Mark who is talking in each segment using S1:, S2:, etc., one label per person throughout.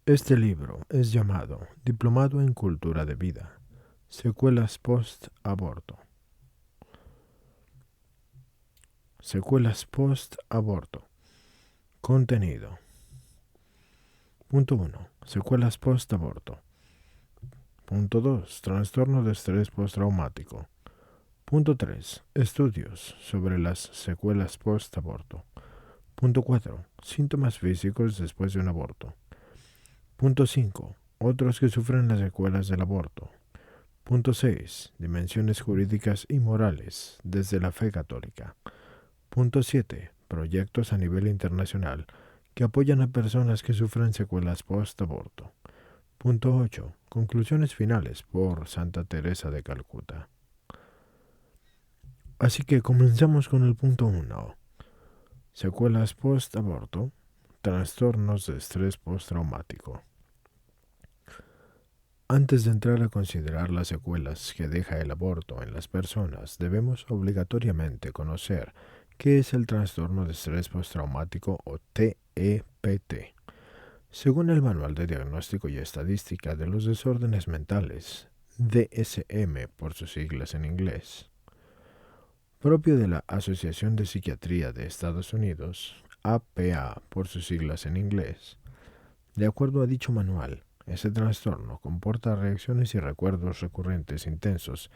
S1: Este libro es llamado Diplomado en Cultura de Vida, Secuelas Post-Aborto. Secuelas Post-Aborto. Contenido. Punto 1. Secuelas Post-Aborto. Punto 2. Trastorno de estrés postraumático. Punto 3. Estudios sobre las secuelas post-aborto. Punto 4. Síntomas físicos después de un aborto. Punto 5. Otros que sufren las secuelas del aborto. Punto 6. Dimensiones jurídicas y morales desde la fe católica. Punto 7. Proyectos a nivel internacional que apoyan a personas que sufren secuelas post-aborto. Punto 8. Conclusiones finales por Santa Teresa de Calcuta. Así que comenzamos con el punto 1. Secuelas post-aborto, trastornos de estrés postraumático. Antes de entrar a considerar las secuelas que deja el aborto en las personas, debemos obligatoriamente conocer qué es el trastorno de estrés postraumático o TEPT. Según el Manual de Diagnóstico y Estadística de los Desórdenes Mentales, DSM por sus siglas en inglés, propio de la Asociación de Psiquiatría de Estados Unidos, APA por sus siglas en inglés, de acuerdo a dicho manual, ese trastorno comporta reacciones y recuerdos recurrentes intensos,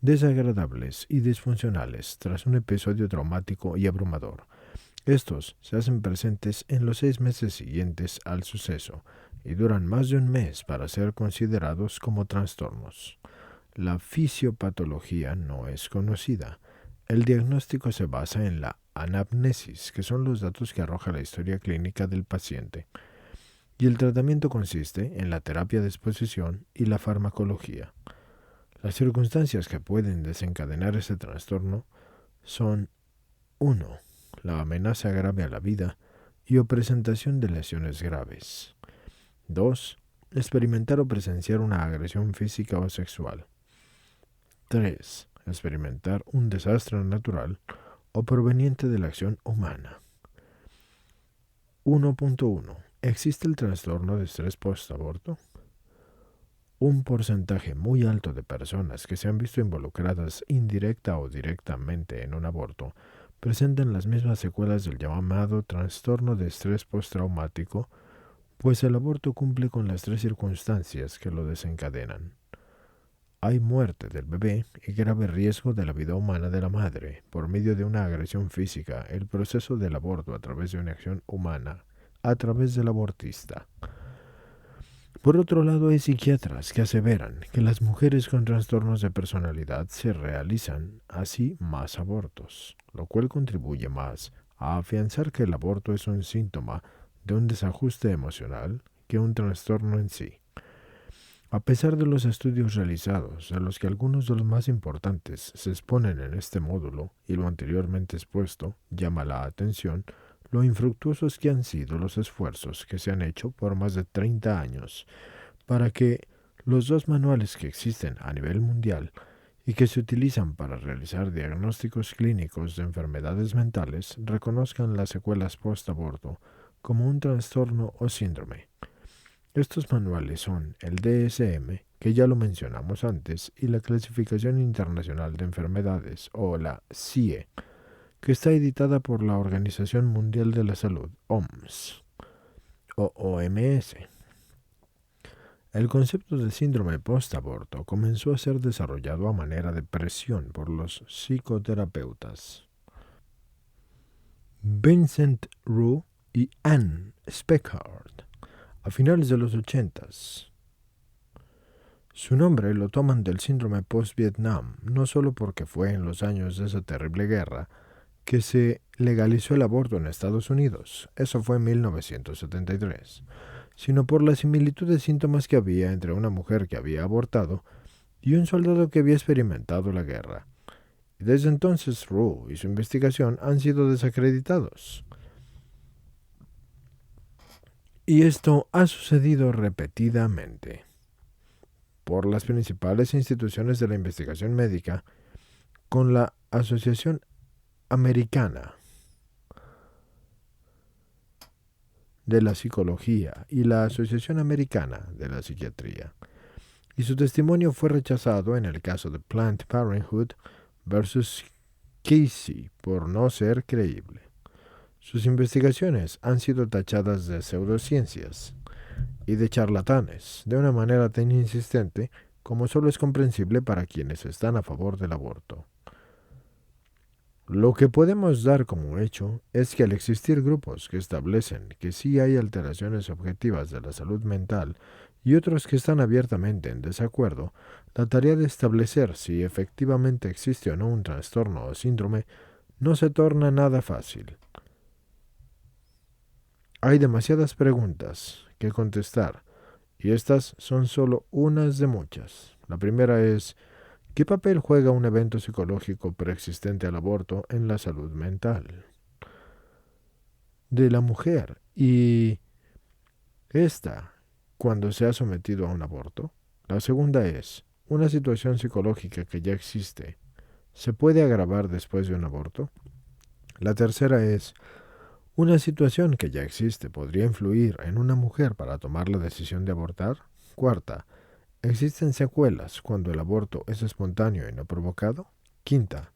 S1: desagradables y disfuncionales tras un episodio traumático y abrumador. Estos se hacen presentes en los 6 meses siguientes al suceso y duran más de un mes para ser considerados como trastornos. La fisiopatología no es conocida. El diagnóstico se basa en la anamnesis, que son los datos que arroja la historia clínica del paciente, y el tratamiento consiste en la terapia de exposición y la farmacología. Las circunstancias que pueden desencadenar ese trastorno son 1. La amenaza grave a la vida y o presentación de lesiones graves. 2. Experimentar o presenciar una agresión física o sexual. 3. Experimentar un desastre natural o proveniente de la acción humana. 1.1. ¿Existe el trastorno de estrés post-aborto? Un porcentaje muy alto de personas que se han visto involucradas indirecta o directamente en un aborto presentan las mismas secuelas del llamado trastorno de estrés postraumático, pues el aborto cumple con las 3 circunstancias que lo desencadenan. Hay muerte del bebé y grave riesgo de la vida humana de la madre por medio de una agresión física, el proceso del aborto a través de una acción humana, a través del abortista. Por otro lado, hay psiquiatras que aseveran que las mujeres con trastornos de personalidad se realizan así más abortos, lo cual contribuye más a afianzar que el aborto es un síntoma de un desajuste emocional que un trastorno en sí. A pesar de los estudios realizados, de los que algunos de los más importantes se exponen en este módulo, y lo anteriormente expuesto llama la atención lo infructuosos que han sido los esfuerzos que se han hecho por más de 30 años para que los 2 manuales que existen a nivel mundial y que se utilizan para realizar diagnósticos clínicos de enfermedades mentales reconozcan las secuelas post-aborto como un trastorno o síndrome. Estos manuales son el DSM, que ya lo mencionamos antes, y la Clasificación Internacional de Enfermedades, o la CIE, que está editada por la Organización Mundial de la Salud, OMS, o OMS. El concepto de síndrome post-aborto comenzó a ser desarrollado a manera de presión por los psicoterapeutas Vincent Roux y Anne Speckhard a finales de los 80s. Su nombre lo toman del síndrome post-Vietnam, no solo porque fue en los años de esa terrible guerra que se legalizó el aborto en Estados Unidos, eso fue en 1973, sino por la similitud de síntomas que había entre una mujer que había abortado y un soldado que había experimentado la guerra. Y desde entonces Roux y su investigación han sido desacreditados. Y esto ha sucedido repetidamente por las principales instituciones de la investigación médica con la Asociación Americana de la Psicología y la Asociación Americana de la Psiquiatría, y su testimonio fue rechazado en el caso de Planned Parenthood versus Casey por no ser creíble. Sus investigaciones han sido tachadas de pseudociencias y de charlatanes de una manera tan insistente como solo es comprensible para quienes están a favor del aborto. Lo que podemos dar como hecho es que al existir grupos que establecen que sí hay alteraciones objetivas de la salud mental y otros que están abiertamente en desacuerdo, la tarea de establecer si efectivamente existe o no un trastorno o síndrome no se torna nada fácil. Hay demasiadas preguntas que contestar, y estas son solo unas de muchas. La primera es, ¿qué papel juega un evento psicológico preexistente al aborto en la salud mental de la mujer? Y esta, cuando se ha sometido a un aborto. La segunda es, ¿una situación psicológica que ya existe se puede agravar después de un aborto? La tercera es, ¿una situación que ya existe podría influir en una mujer para tomar la decisión de abortar? Cuarta, ¿existen secuelas cuando el aborto es espontáneo y no provocado? Quinta,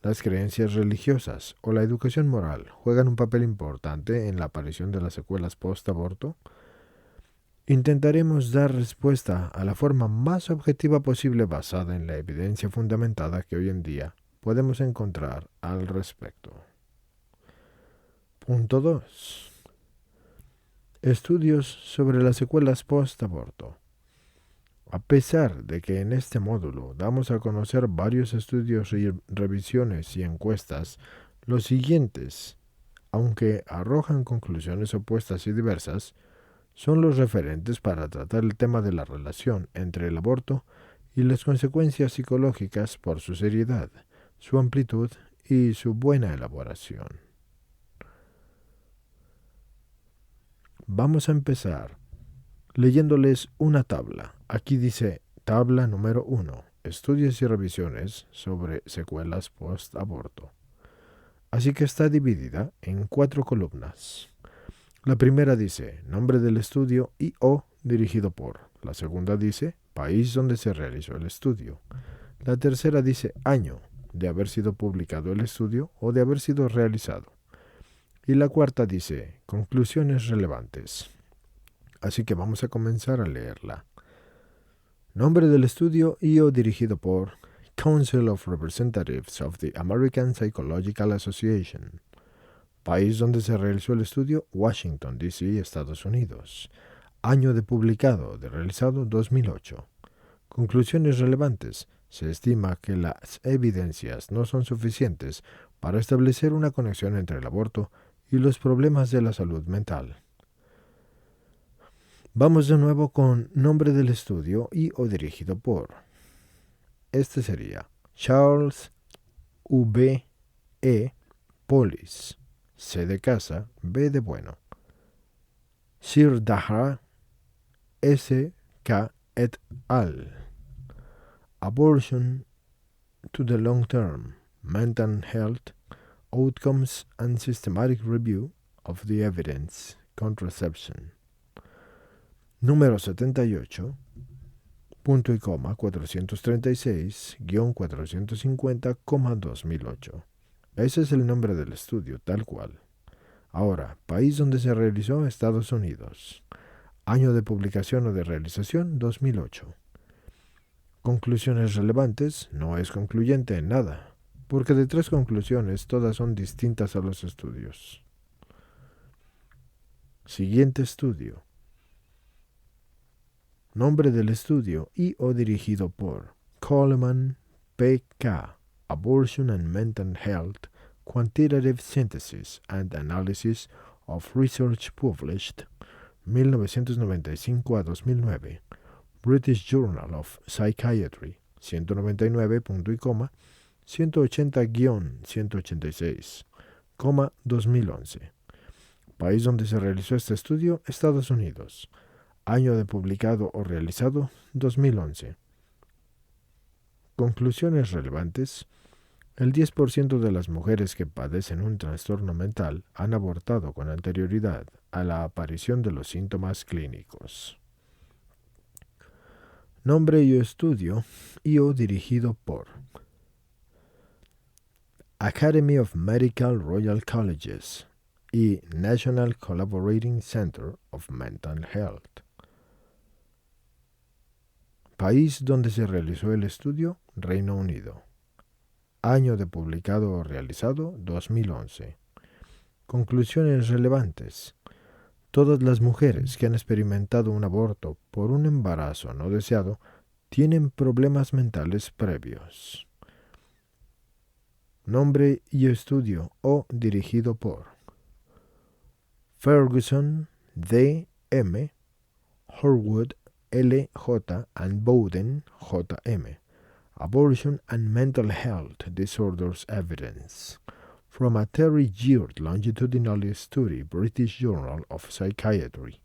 S1: ¿las creencias religiosas o la educación moral juegan un papel importante en la aparición de las secuelas post-aborto? Intentaremos dar respuesta a la forma más objetiva posible basada en la evidencia fundamentada que hoy en día podemos encontrar al respecto. Punto 2. Estudios sobre las secuelas post-aborto. A pesar de que en este módulo damos a conocer varios estudios y revisiones y encuestas, los siguientes, aunque arrojan conclusiones opuestas y diversas, son los referentes para tratar el tema de la relación entre el aborto y las consecuencias psicológicas por su seriedad, su amplitud y su buena elaboración. Vamos a empezar leyéndoles una tabla. Aquí dice tabla número 1, estudios y revisiones sobre secuelas post-aborto. Así que está dividida en 4 columnas. La primera dice nombre del estudio y o dirigido por. La segunda dice país donde se realizó el estudio. La tercera dice año de haber sido publicado el estudio o de haber sido realizado. Y la cuarta dice conclusiones relevantes. Así que vamos a comenzar a leerla. Nombre del estudio y o dirigido por Council of Representatives of the American Psychological Association. País donde se realizó el estudio, Washington, D.C., Estados Unidos. Año de publicado, de realizado, 2008. Conclusiones relevantes. Se estima que las evidencias no son suficientes para establecer una conexión entre el aborto y los problemas de la salud mental. Vamos de nuevo con nombre del estudio y o dirigido por. Este sería Charles V. E. Polis. C de casa, B de bueno. Sir Dahra, S. K. et al. Abortion to the Long Term, Mental Health, Outcomes and Systematic Review of the Evidence, Contraception. Número 78, punto y coma, 436-450,2008. Ese es el nombre del estudio, tal cual. Ahora, país donde se realizó, Estados Unidos. Año de publicación o de realización, 2008. Conclusiones relevantes, no es concluyente en nada, porque de 3 conclusiones todas son distintas a los estudios. Siguiente estudio. Nombre del estudio y o dirigido por Coleman, P.K., Abortion and Mental Health, Quantitative Synthesis and Analysis of Research Published, 1995 a 2009, British Journal of Psychiatry, 199, punto y coma, 180-186, 2011. País donde se realizó este estudio, Estados Unidos. Año de publicado o realizado, 2011. Conclusiones relevantes. El 10% de las mujeres que padecen un trastorno mental han abortado con anterioridad a la aparición de los síntomas clínicos. Nombre y estudio y o dirigido por Academy of Medical Royal Colleges y National Collaborating Center of Mental Health. País donde se realizó el estudio, Reino Unido. Año de publicado o realizado, 2011. Conclusiones relevantes. Todas las mujeres que han experimentado un aborto por un embarazo no deseado tienen problemas mentales previos. Nombre y estudio o dirigido por Ferguson, D. M., Horwood, L. J. and Bowden, J. M. Abortion and Mental Health Disorders Evidence. From a Terry Geard Longitudinal Study, British Journal of Psychiatry.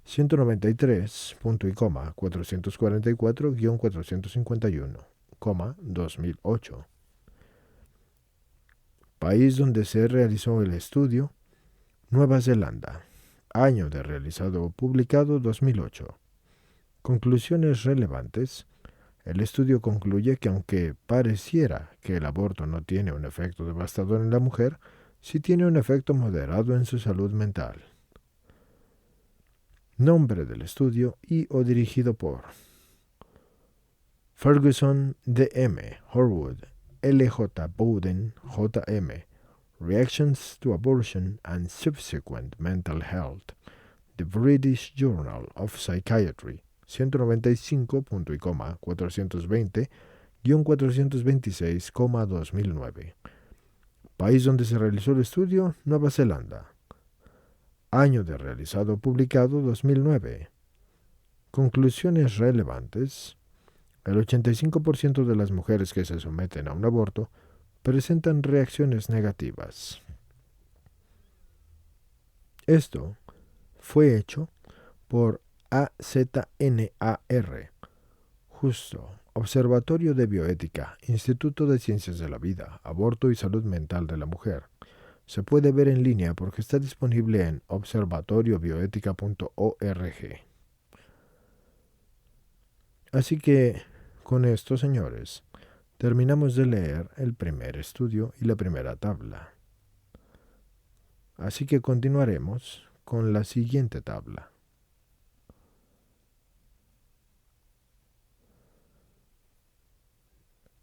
S1: 193, punto y coma, 444-451, 2008. País donde se realizó el estudio, Nueva Zelanda. Año de realizado o publicado, 2008. Conclusiones relevantes. El estudio concluye que aunque pareciera que el aborto no tiene un efecto devastador en la mujer, sí tiene un efecto moderado en su salud mental. Nombre del estudio y o dirigido por Ferguson, D. M., Horwood, L. J. Bowden, J. M., Reactions to Abortion and Subsequent Mental Health, The British Journal of Psychiatry, 195, punto y coma, 420-426, 2009. País donde se realizó el estudio, Nueva Zelanda. Año de realizado o publicado, 2009. Conclusiones relevantes. El 85% de las mujeres que se someten a un aborto presentan reacciones negativas. Esto fue hecho por AZNAR, Justo, Observatorio de Bioética, Instituto de Ciencias de la Vida, Aborto y Salud Mental de la Mujer. Se puede ver en línea porque está disponible en observatoriobioética.org. Así que, con esto, señores, terminamos de leer el primer estudio y la primera tabla. Así que continuaremos con la siguiente tabla.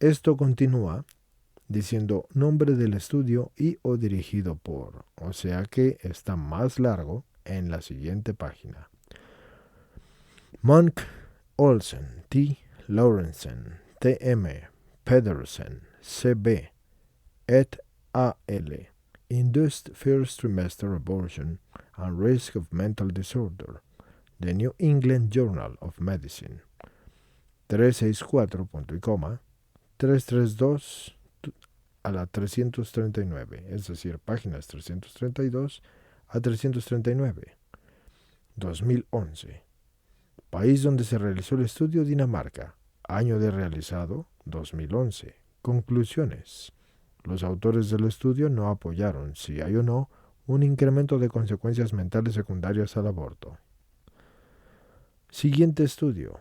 S1: Esto continúa diciendo nombre del estudio y o dirigido por, o sea que está más largo en la siguiente página. Monk, Olsen, T. Lawrenson, T.M., Pedersen, C.B., et al. Induced First Trimester Abortion and Risk of Mental Disorder, The New England Journal of Medicine, 364, punto y coma, 332 a la 339, es decir, páginas 332 a 339, 2011. País donde se realizó el estudio, Dinamarca. Año de realizado, 2011. Conclusiones. Los autores del estudio no apoyaron, si hay o no, un incremento de consecuencias mentales secundarias al aborto. Siguiente estudio.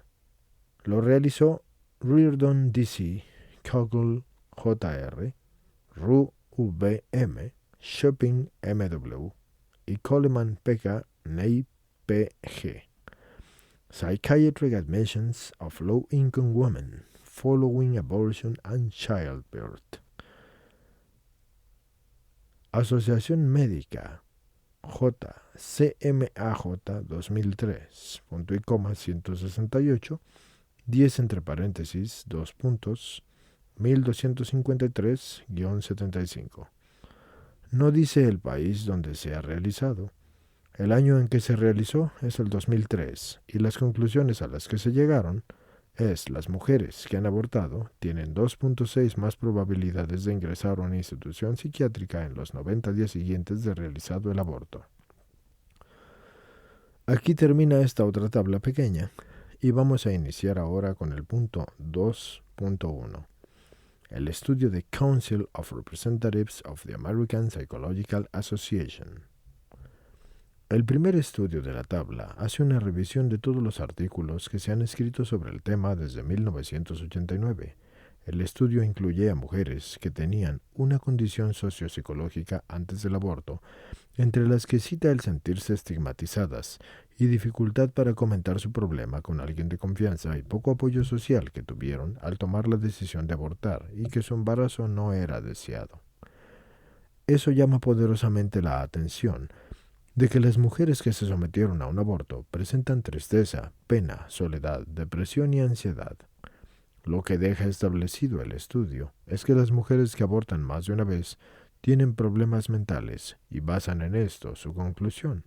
S1: Lo realizó Reardon D.C., Kogel Jr., Ru V.M., Shopping M.W. y Coleman P.K., Ney P.G. Psychiatric Admissions of Low-Income Women Following Abortion and Childbirth. Asociación Médica JCMAJ 2003, punto y coma 168, 10 entre paréntesis, 2 puntos, 1253-75. No dice el país donde se ha realizado. El año en que se realizó es el 2003 y las conclusiones a las que se llegaron es las mujeres que han abortado tienen 2.6 más probabilidades de ingresar a una institución psiquiátrica en los 90 días siguientes de realizado el aborto. Aquí termina esta otra tabla pequeña y vamos a iniciar ahora con el punto 2.1. El estudio de Council of Representatives of the American Psychological Association. El primer estudio de la tabla hace una revisión de todos los artículos que se han escrito sobre el tema desde 1989. El estudio incluye a mujeres que tenían una condición sociopsicológica antes del aborto, entre las que cita el sentirse estigmatizadas y dificultad para comentar su problema con alguien de confianza y poco apoyo social que tuvieron al tomar la decisión de abortar y que su embarazo no era deseado. Eso llama poderosamente la atención de que las mujeres que se sometieron a un aborto presentan tristeza, pena, soledad, depresión y ansiedad. Lo que deja establecido el estudio es que las mujeres que abortan más de una vez tienen problemas mentales y basan en esto su conclusión.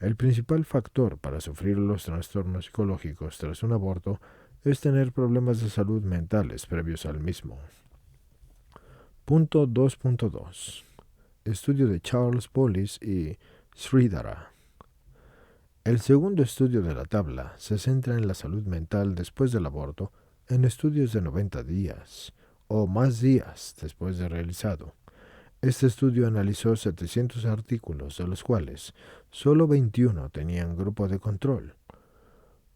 S1: El principal factor para sufrir los trastornos psicológicos tras un aborto es tener problemas de salud mentales previos al mismo. Punto 2.2. Estudio de Charles Bolles y Sridhara. El segundo estudio de la tabla se centra en la salud mental después del aborto en estudios de 90 días o más días después de realizado. Este estudio analizó 700 artículos, de los cuales solo 21 tenían grupo de control,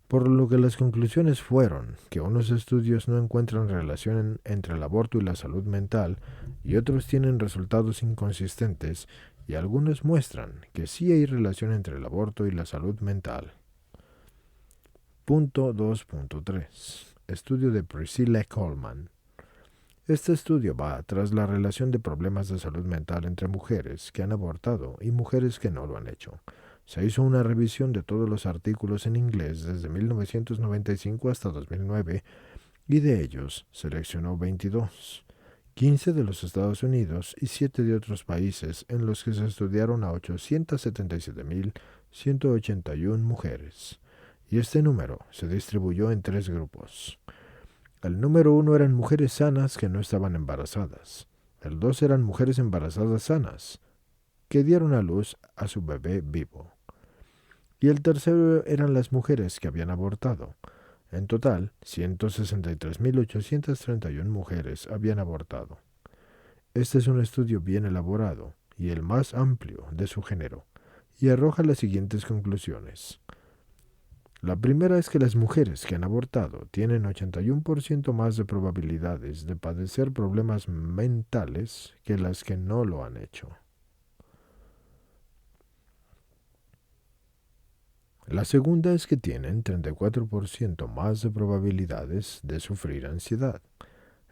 S1: por lo que las conclusiones fueron que unos estudios no encuentran relación entre el aborto y la salud mental y otros tienen resultados inconsistentes y algunos muestran que sí hay relación entre el aborto y la salud mental. Punto 2.3. Estudio de Priscilla Coleman. Este estudio va tras la relación de problemas de salud mental entre mujeres que han abortado y mujeres que no lo han hecho. Se hizo una revisión de todos los artículos en inglés desde 1995 hasta 2009 y de ellos seleccionó 22, 15 de los Estados Unidos y 7 de otros países, en los que se estudiaron a 877.181 mujeres. Y este número se distribuyó en 3 grupos. El número 1 eran mujeres sanas que no estaban embarazadas. El 2 eran mujeres embarazadas sanas, que dieron a luz a su bebé vivo. Y el tercero eran las mujeres que habían abortado. En total, 163.831 mujeres habían abortado. Este es un estudio bien elaborado y el más amplio de su género, y arroja las siguientes conclusiones. La primera es que las mujeres que han abortado tienen 81% más de probabilidades de padecer problemas mentales que las que no lo han hecho. La segunda es que tienen 34% más de probabilidades de sufrir ansiedad.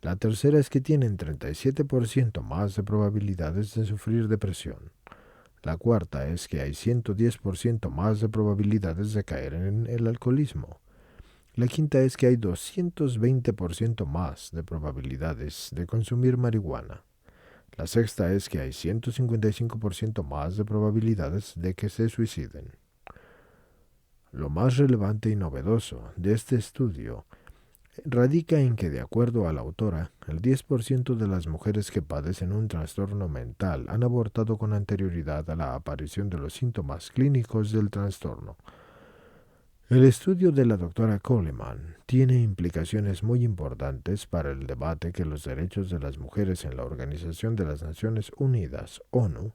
S1: La tercera es que tienen 37% más de probabilidades de sufrir depresión. La cuarta es que hay 110% más de probabilidades de caer en el alcoholismo. La quinta es que hay 220% más de probabilidades de consumir marihuana. La sexta es que hay 155% más de probabilidades de que se suiciden. Lo más relevante y novedoso de este estudio radica en que, de acuerdo a la autora, el 10% de las mujeres que padecen un trastorno mental han abortado con anterioridad a la aparición de los síntomas clínicos del trastorno. El estudio de la doctora Coleman tiene implicaciones muy importantes para el debate que los derechos de las mujeres en la Organización de las Naciones Unidas, ONU,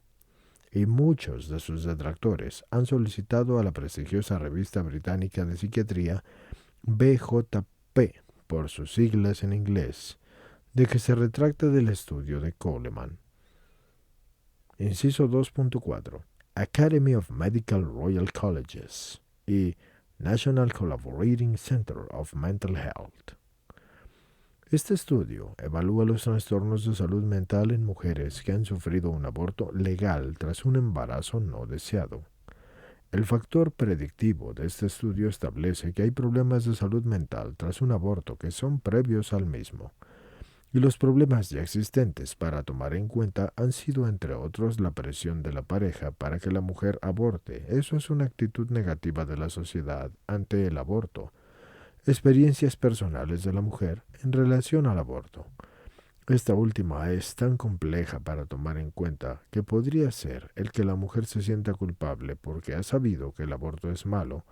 S1: y muchos de sus detractores han solicitado a la prestigiosa revista británica de psiquiatría BJP, por sus siglas en inglés, de que se retracte del estudio de Coleman. Inciso 2.4. Academy of Medical Royal Colleges y National Collaborating Center of Mental Health. Este estudio evalúa los trastornos de salud mental en mujeres que han sufrido un aborto legal tras un embarazo no deseado. El factor predictivo de este estudio establece que hay problemas de salud mental tras un aborto que son previos al mismo, y los problemas ya existentes para tomar en cuenta han sido, entre otros, la presión de la pareja para que la mujer aborte. Eso es una actitud negativa de la sociedad ante el aborto. Experiencias personales de la mujer en relación al aborto. Esta última es tan compleja para tomar en cuenta que podría ser el que la mujer se sienta culpable porque ha sabido que el aborto es malo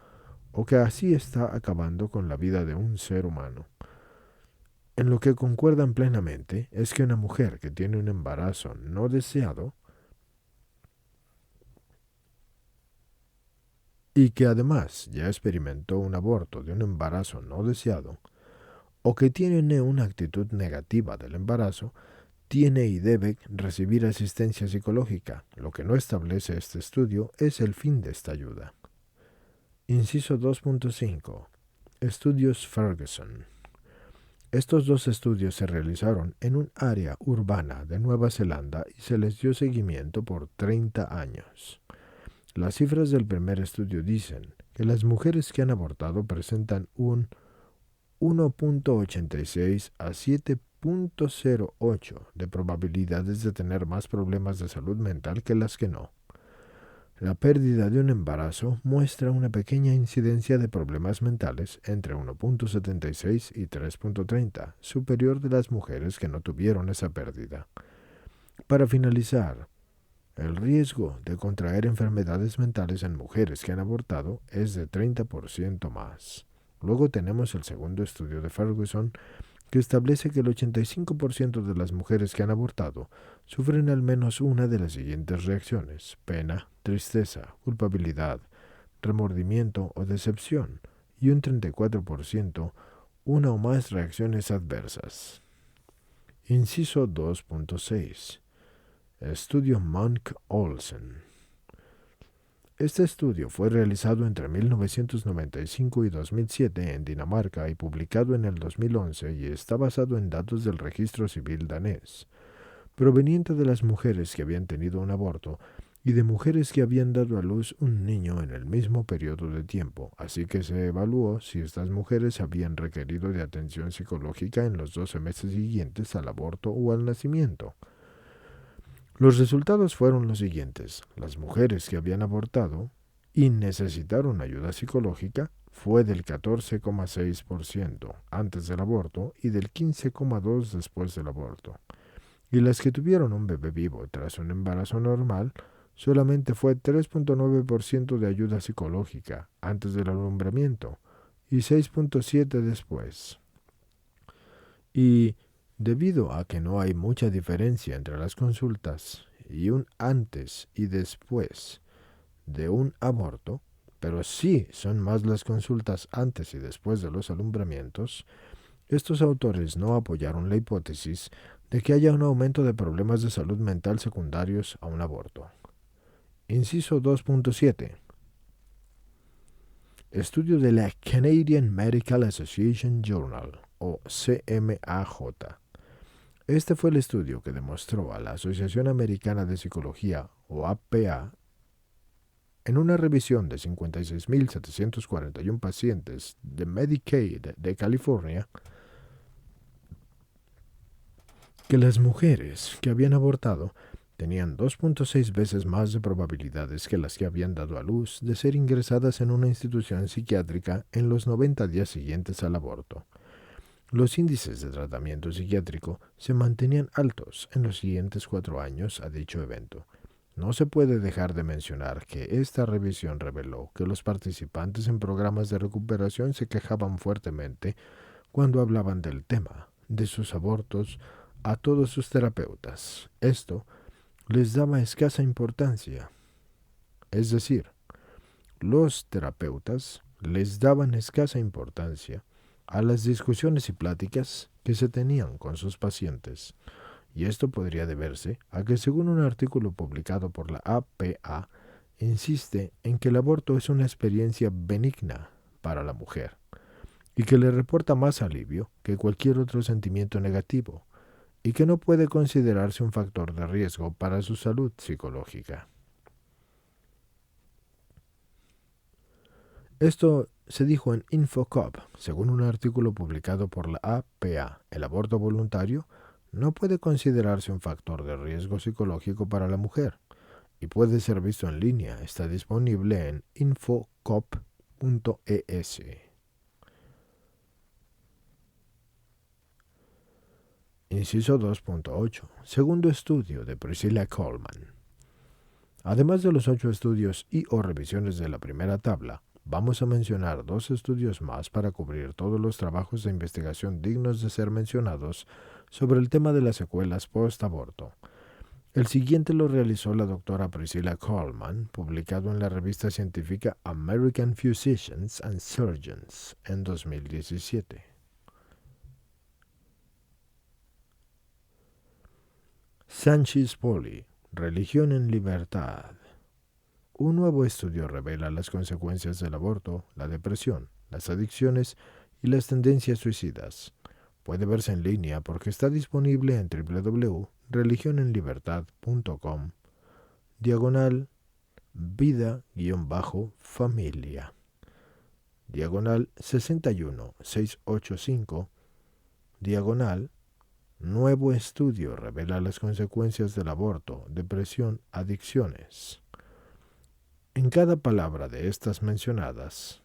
S1: o que así está acabando con la vida de un ser humano. En lo que concuerdan plenamente es que una mujer que tiene un embarazo no deseado y que además ya experimentó un aborto de un embarazo no deseado, o que tiene una actitud negativa del embarazo, tiene y debe recibir asistencia psicológica. Lo que no establece este estudio es el fin de esta ayuda. Inciso 2.5. Estudios Ferguson. Estos dos estudios se realizaron en un área urbana de Nueva Zelanda y se les dio seguimiento por 30 años. Las cifras del primer estudio dicen que las mujeres que han abortado presentan un 1.86 a 7.08 de probabilidades de tener más problemas de salud mental que las que no. La pérdida de un embarazo muestra una pequeña incidencia de problemas mentales entre 1.76 y 3.30, superior de las mujeres que no tuvieron esa pérdida. Para finalizar, el riesgo de contraer enfermedades mentales en mujeres que han abortado es de 30% más. Luego tenemos el segundo estudio de Ferguson, que establece que el 85% de las mujeres que han abortado sufren al menos una de las siguientes reacciones: pena, tristeza, culpabilidad, remordimiento o decepción, y un 34% una o más reacciones adversas. Inciso 2.6. Estudio Monk-Olsen. Este estudio fue realizado entre 1995 y 2007 en Dinamarca y publicado en el 2011 y está basado en datos del registro civil danés, proveniente de las mujeres que habían tenido un aborto y de mujeres que habían dado a luz un niño en el mismo periodo de tiempo, así que se evaluó si estas mujeres habían requerido de atención psicológica en los 12 meses siguientes al aborto o al nacimiento. Los resultados fueron los siguientes: las mujeres que habían abortado y necesitaron ayuda psicológica fue del 14,6% antes del aborto y del 15,2% después del aborto. Y las que tuvieron un bebé vivo tras un embarazo normal, solamente fue 3,9% de ayuda psicológica antes del alumbramiento y 6,7% después. Y debido a que no hay mucha diferencia entre las consultas y un antes y después de un aborto, pero sí son más las consultas antes y después de los alumbramientos, estos autores no apoyaron la hipótesis de que haya un aumento de problemas de salud mental secundarios a un aborto. Inciso 2.7. Estudio de la Canadian Medical Association Journal, o CMAJ. Este fue el estudio que demostró a la Asociación Americana de Psicología, o APA, en una revisión de 56.741 pacientes de Medicaid de California, que las mujeres que habían abortado tenían 2.6 veces más de probabilidades que las que habían dado a luz de ser ingresadas en una institución psiquiátrica en los 90 días siguientes al aborto. Los índices de tratamiento psiquiátrico se mantenían altos en los siguientes 4 años a dicho evento. No se puede dejar de mencionar que esta revisión reveló que los participantes en programas de recuperación se quejaban fuertemente cuando hablaban del tema de sus abortos a todos sus terapeutas. Esto les daba escasa importancia. Es decir, los terapeutas les daban escasa importancia a las discusiones y pláticas que se tenían con sus pacientes, y esto podría deberse a que, según un artículo publicado por la APA, insiste en que el aborto es una experiencia benigna para la mujer y que le reporta más alivio que cualquier otro sentimiento negativo y que no puede considerarse un factor de riesgo para su salud psicológica. Esto se dijo en Infocop, según un artículo publicado por la APA. El aborto voluntario no puede considerarse un factor de riesgo psicológico para la mujer y puede ser visto en línea. Está disponible en infocop.es. Inciso 2.8. Segundo estudio de Priscilla Coleman. Además de los 8 estudios y o revisiones de la primera tabla, vamos a mencionar 2 estudios más para cubrir todos los trabajos de investigación dignos de ser mencionados sobre el tema de las secuelas post-aborto. El siguiente lo realizó la doctora Priscilla Coleman, publicado en la revista científica American Physicians and Surgeons en 2017. Sánchez Poli, Religión en Libertad. Un nuevo estudio revela las consecuencias del aborto, la depresión, las adicciones y las tendencias suicidas. Puede verse en línea porque está disponible en www.religionenlibertad.com /vida-familia /61685 Nuevo estudio revela las consecuencias del aborto, depresión, adicciones. En cada palabra de estas mencionadas,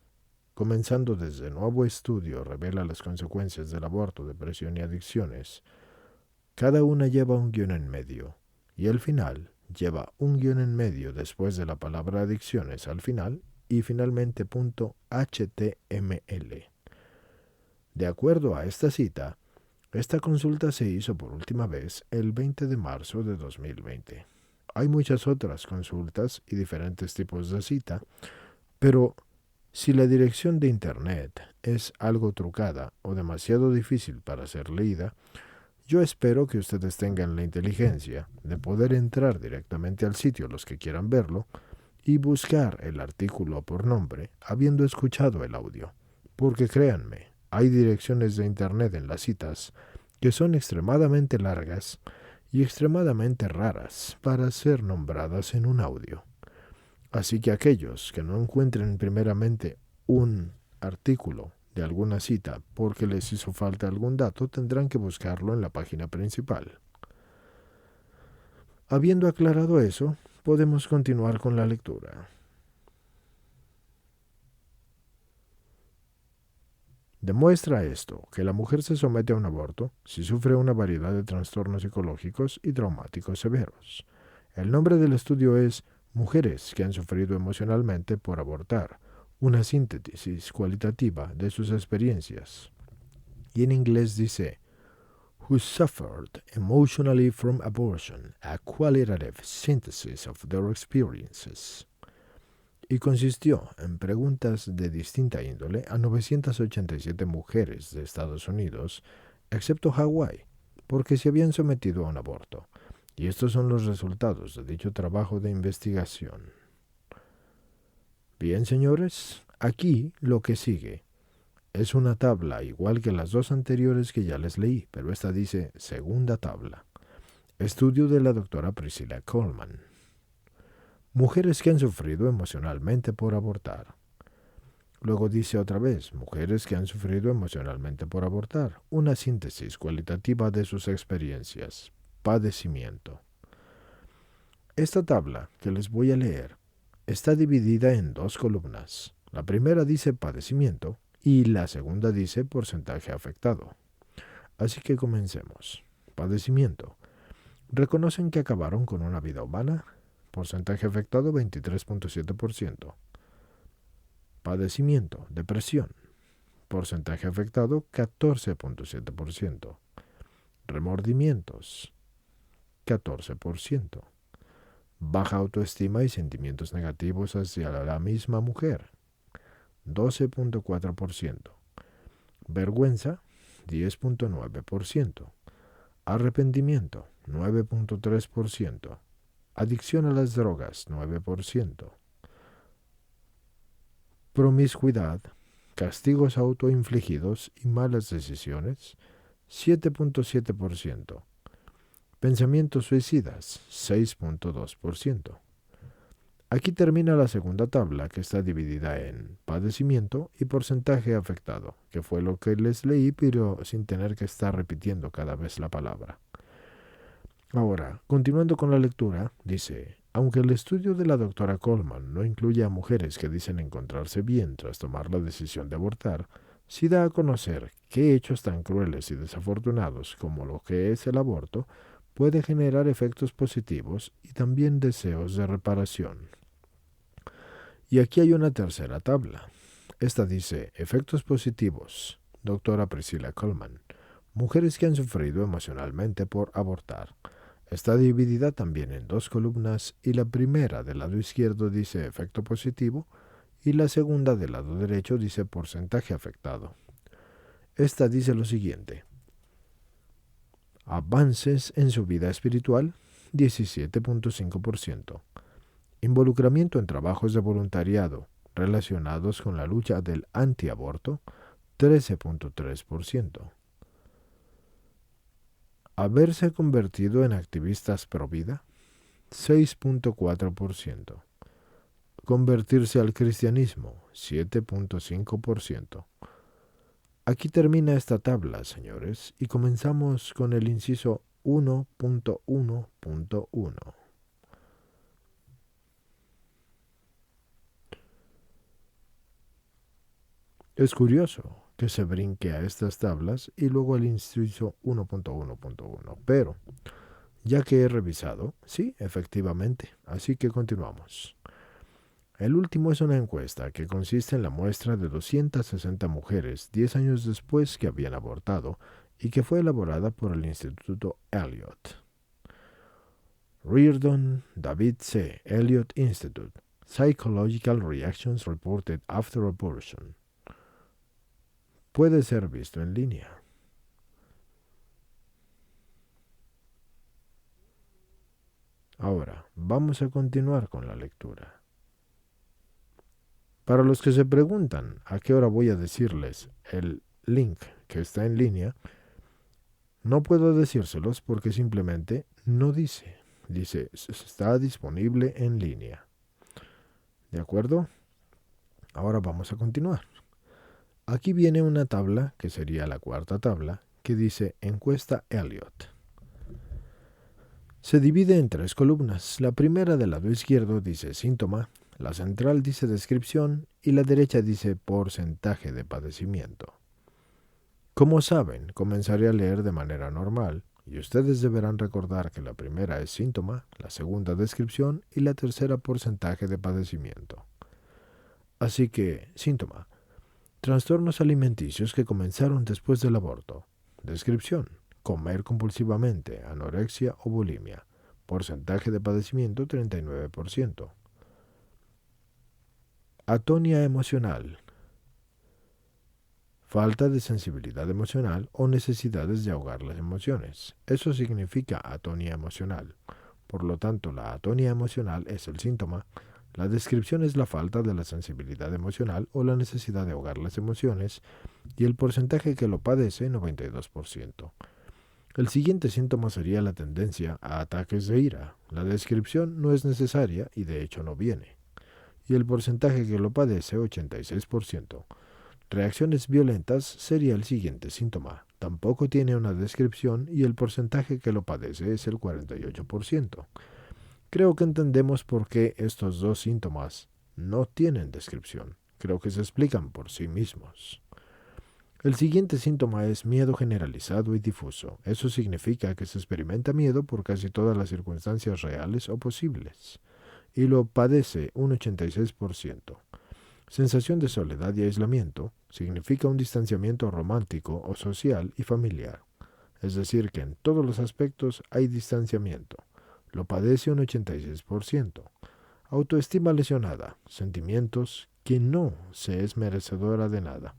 S1: comenzando desde nuevo estudio revela las consecuencias del aborto, depresión y adicciones, cada una lleva un guión en medio, y al final lleva un guión en medio después de la palabra adicciones al final, y finalmente .html. De acuerdo a esta cita, esta consulta se hizo por última vez el 20 de marzo de 2020. Hay muchas otras consultas y diferentes tipos de cita, pero si la dirección de Internet es algo trucada o demasiado difícil para ser leída, yo espero que ustedes tengan la inteligencia de poder entrar directamente al sitio los que quieran verlo y buscar el artículo por nombre habiendo escuchado el audio, porque créanme, hay direcciones de Internet en las citas que son extremadamente largas y extremadamente raras para ser nombradas en un audio. Así que aquellos que no encuentren primeramente un artículo de alguna cita porque les hizo falta algún dato tendrán que buscarlo en la página principal. Habiendo aclarado eso, podemos continuar con la lectura. Demuestra esto que la mujer se somete a un aborto si sufre una variedad de trastornos psicológicos y traumáticos severos. El nombre del estudio es Mujeres que han sufrido emocionalmente por abortar, una síntesis cualitativa de sus experiencias. Y en inglés dice, Who suffered emotionally from abortion, a qualitative synthesis of their experiences. Y consistió en preguntas de distinta índole a 987 mujeres de Estados Unidos, excepto Hawái, porque se habían sometido a un aborto. Y estos son los resultados de dicho trabajo de investigación. Bien, señores, aquí lo que sigue es una tabla igual que las dos anteriores que ya les leí, pero esta dice segunda tabla. Estudio de la doctora Priscilla Coleman. Mujeres que han sufrido emocionalmente por abortar. Luego dice otra vez, mujeres que han sufrido emocionalmente por abortar, una síntesis cualitativa de sus experiencias. Padecimiento. Esta tabla que les voy a leer está dividida en dos columnas. La primera dice padecimiento y la segunda dice porcentaje afectado. Así que comencemos. Padecimiento. ¿Reconocen que acabaron con una vida humana? Porcentaje afectado 23.7%. Padecimiento. Depresión. Porcentaje afectado 14.7%. Remordimientos. 14%. Baja autoestima y sentimientos negativos hacia la misma mujer. 12.4%. Vergüenza. 10.9%. Arrepentimiento. 9.3%. Adicción a las drogas. 9%. Promiscuidad. Castigos autoinfligidos y malas decisiones. 7.7%. Pensamientos suicidas, 6.2%. Aquí termina la segunda tabla que está dividida en padecimiento y porcentaje afectado, que fue lo que les leí pero sin tener que estar repitiendo cada vez la palabra. Ahora, continuando con la lectura, dice, aunque el estudio de la doctora Coleman no incluye a mujeres que dicen encontrarse bien tras tomar la decisión de abortar, sí da a conocer que hechos tan crueles y desafortunados como lo que es el aborto puede generar efectos positivos y también deseos de reparación. Y aquí hay una tercera tabla. Esta dice, efectos positivos, doctora Priscilla Coleman, mujeres que han sufrido emocionalmente por abortar. Está dividida también en dos columnas y la primera del lado izquierdo dice efecto positivo y la segunda del lado derecho dice porcentaje afectado. Esta dice lo siguiente: avances en su vida espiritual, 17.5%. Involucramiento en trabajos de voluntariado relacionados con la lucha del antiaborto, 13.3%. Haberse convertido en activistas pro vida, 6.4%. Convertirse al cristianismo, 7.5%. Aquí termina esta tabla, señores, y comenzamos con el inciso 1.1.1. Es curioso que se brinque a estas tablas y luego al inciso 1.1.1, pero ya que he revisado, sí, efectivamente, así que continuamos. El último es una encuesta que consiste en la muestra de 260 mujeres 10 años después que habían abortado y que fue elaborada por el Instituto Elliott. Reardon David C. Elliott Institute. Psychological Reactions Reported After Abortion. Puede ser visto en línea. Ahora, vamos a continuar con la lectura. Para los que se preguntan a qué hora voy a decirles el link que está en línea, no puedo decírselos porque simplemente no dice. Dice, está disponible en línea. ¿De acuerdo? Ahora vamos a continuar. Aquí viene una tabla, que sería la cuarta tabla, que dice encuesta Elliott. Se divide en tres columnas. La primera del lado izquierdo dice síntoma, la central dice descripción y la derecha dice porcentaje de padecimiento. Como saben, comenzaré a leer de manera normal y ustedes deberán recordar que la primera es síntoma, la segunda descripción y la tercera porcentaje de padecimiento. Así que, síntoma, trastornos alimenticios que comenzaron después del aborto. Descripción, comer compulsivamente, anorexia o bulimia. Porcentaje de padecimiento 39%. Atonia emocional. Falta de sensibilidad emocional o necesidades de ahogar las emociones. Eso significa atonia emocional. Por lo tanto, la atonia emocional es el síntoma. La descripción es la falta de la sensibilidad emocional o la necesidad de ahogar las emociones y el porcentaje que lo padece, 92%. El siguiente síntoma sería la tendencia a ataques de ira. La descripción no es necesaria y de hecho no viene. Y el porcentaje que lo padece, 86%. Reacciones violentas sería el siguiente síntoma. Tampoco tiene una descripción y el porcentaje que lo padece es el 48%. Creo que entendemos por qué estos dos síntomas no tienen descripción. Creo que se explican por sí mismos. El siguiente síntoma es miedo generalizado y difuso. Eso significa que se experimenta miedo por casi todas las circunstancias reales o posibles. Y lo padece un 86%. Sensación de soledad y aislamiento significa un distanciamiento romántico o social y familiar. Es decir, que en todos los aspectos hay distanciamiento. Lo padece un 86%. Autoestima lesionada, sentimientos que no se es merecedora de nada.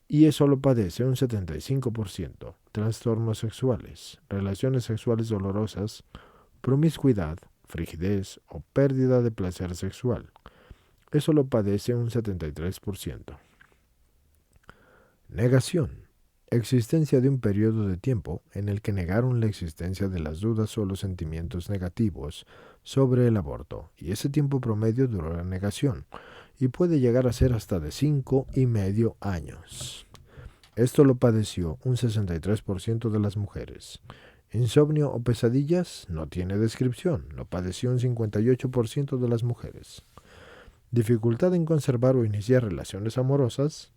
S1: Y eso lo padece un 75%. Trastornos sexuales, relaciones sexuales dolorosas, promiscuidad, frigidez o pérdida de placer sexual. Eso lo padece un 73%. Negación. Existencia de un periodo de tiempo en el que negaron la existencia de las dudas o los sentimientos negativos sobre el aborto, y ese tiempo promedio duró la negación, y puede llegar a ser hasta de 5,5 años. Esto lo padeció un 63% de las mujeres. Insomnio o pesadillas no tiene descripción, lo padeció un 58% de las mujeres. Dificultad en conservar o iniciar relaciones amorosas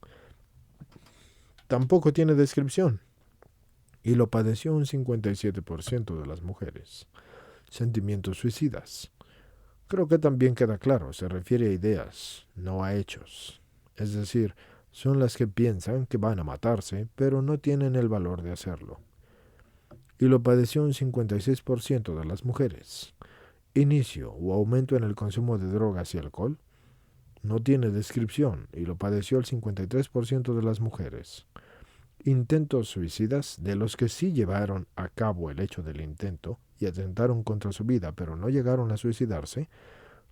S1: tampoco tiene descripción y lo padeció un 57% de las mujeres. Sentimientos suicidas. Creo que también queda claro, se refiere a ideas, no a hechos. Es decir, son las que piensan que van a matarse, pero no tienen el valor de hacerlo. y lo padeció un 56% de las mujeres. Inicio o aumento en el consumo de drogas y alcohol no tiene descripción y lo padeció el 53% de las mujeres. Intentos suicidas, de los que sí llevaron a cabo el hecho del intento y atentaron contra su vida pero no llegaron a suicidarse,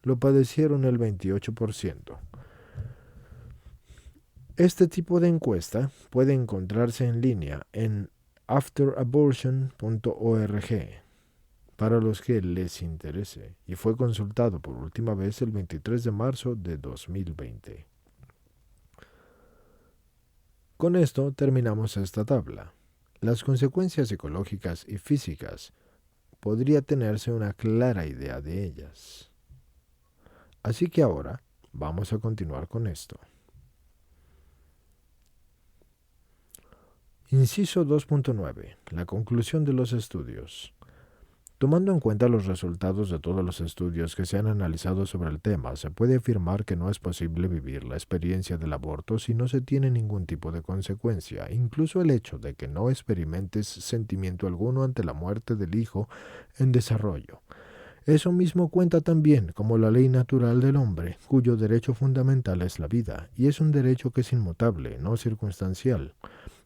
S1: lo padecieron el 28%. Este tipo de encuesta puede encontrarse en línea en afterabortion.org para los que les interese y fue consultado por última vez el 23 de marzo de 2020. Con esto terminamos esta tabla. Las consecuencias psicológicas y físicas podría tenerse una clara idea de ellas. Así que ahora vamos a continuar con esto. Inciso 2.9. La conclusión de los estudios. Tomando en cuenta los resultados de todos los estudios que se han analizado sobre el tema, se puede afirmar que no es posible vivir la experiencia del aborto si no se tiene ningún tipo de consecuencia, incluso el hecho de que no experimentes sentimiento alguno ante la muerte del hijo en desarrollo. Eso mismo cuenta también como la ley natural del hombre, cuyo derecho fundamental es la vida, y es un derecho que es inmutable, no circunstancial.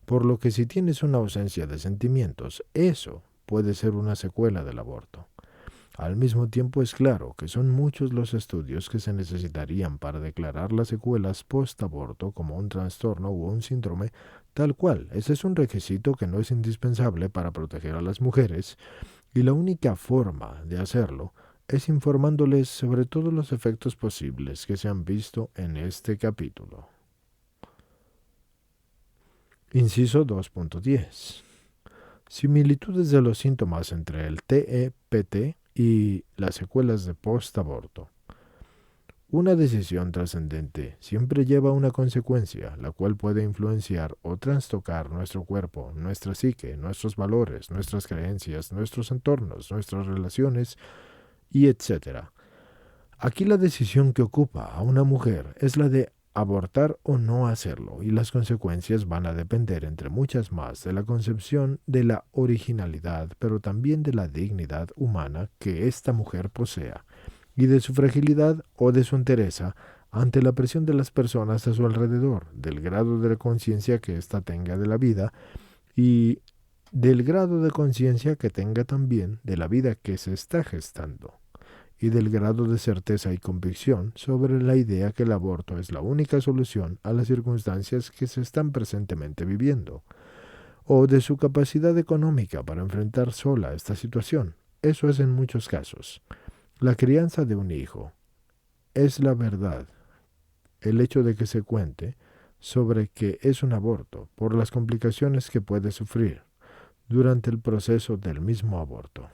S1: Por lo que si tienes una ausencia de sentimientos, eso puede ser una secuela del aborto. Al mismo tiempo es claro que son muchos los estudios que se necesitarían para declarar las secuelas post-aborto como un trastorno o un síndrome tal cual. Ese es un requisito que no es indispensable para proteger a las mujeres y la única forma de hacerlo es informándoles sobre todos los efectos posibles que se han visto en este capítulo. Inciso 2.10. Similitudes de los síntomas entre el TEPT y las secuelas de post-aborto. Una decisión trascendente siempre lleva una consecuencia, la cual puede influenciar o trastocar nuestro cuerpo, nuestra psique, nuestros valores, nuestras creencias, nuestros entornos, nuestras relaciones, y etc. Aquí la decisión que ocupa a una mujer es la de abortar o no hacerlo, y las consecuencias van a depender, entre muchas más, de la concepción de la originalidad, pero también de la dignidad humana que esta mujer posea, y de su fragilidad o de su entereza ante la presión de las personas a su alrededor, del grado de conciencia que ésta tenga de la vida, y del grado de conciencia que tenga también de la vida que se está gestando, y del grado de certeza y convicción sobre la idea que el aborto es la única solución a las circunstancias que se están presentemente viviendo, o de su capacidad económica para enfrentar sola esta situación. Eso es en muchos casos. La crianza de un hijo es la verdad. El hecho de que se cuente sobre que es un aborto por las complicaciones que puede sufrir durante el proceso del mismo aborto.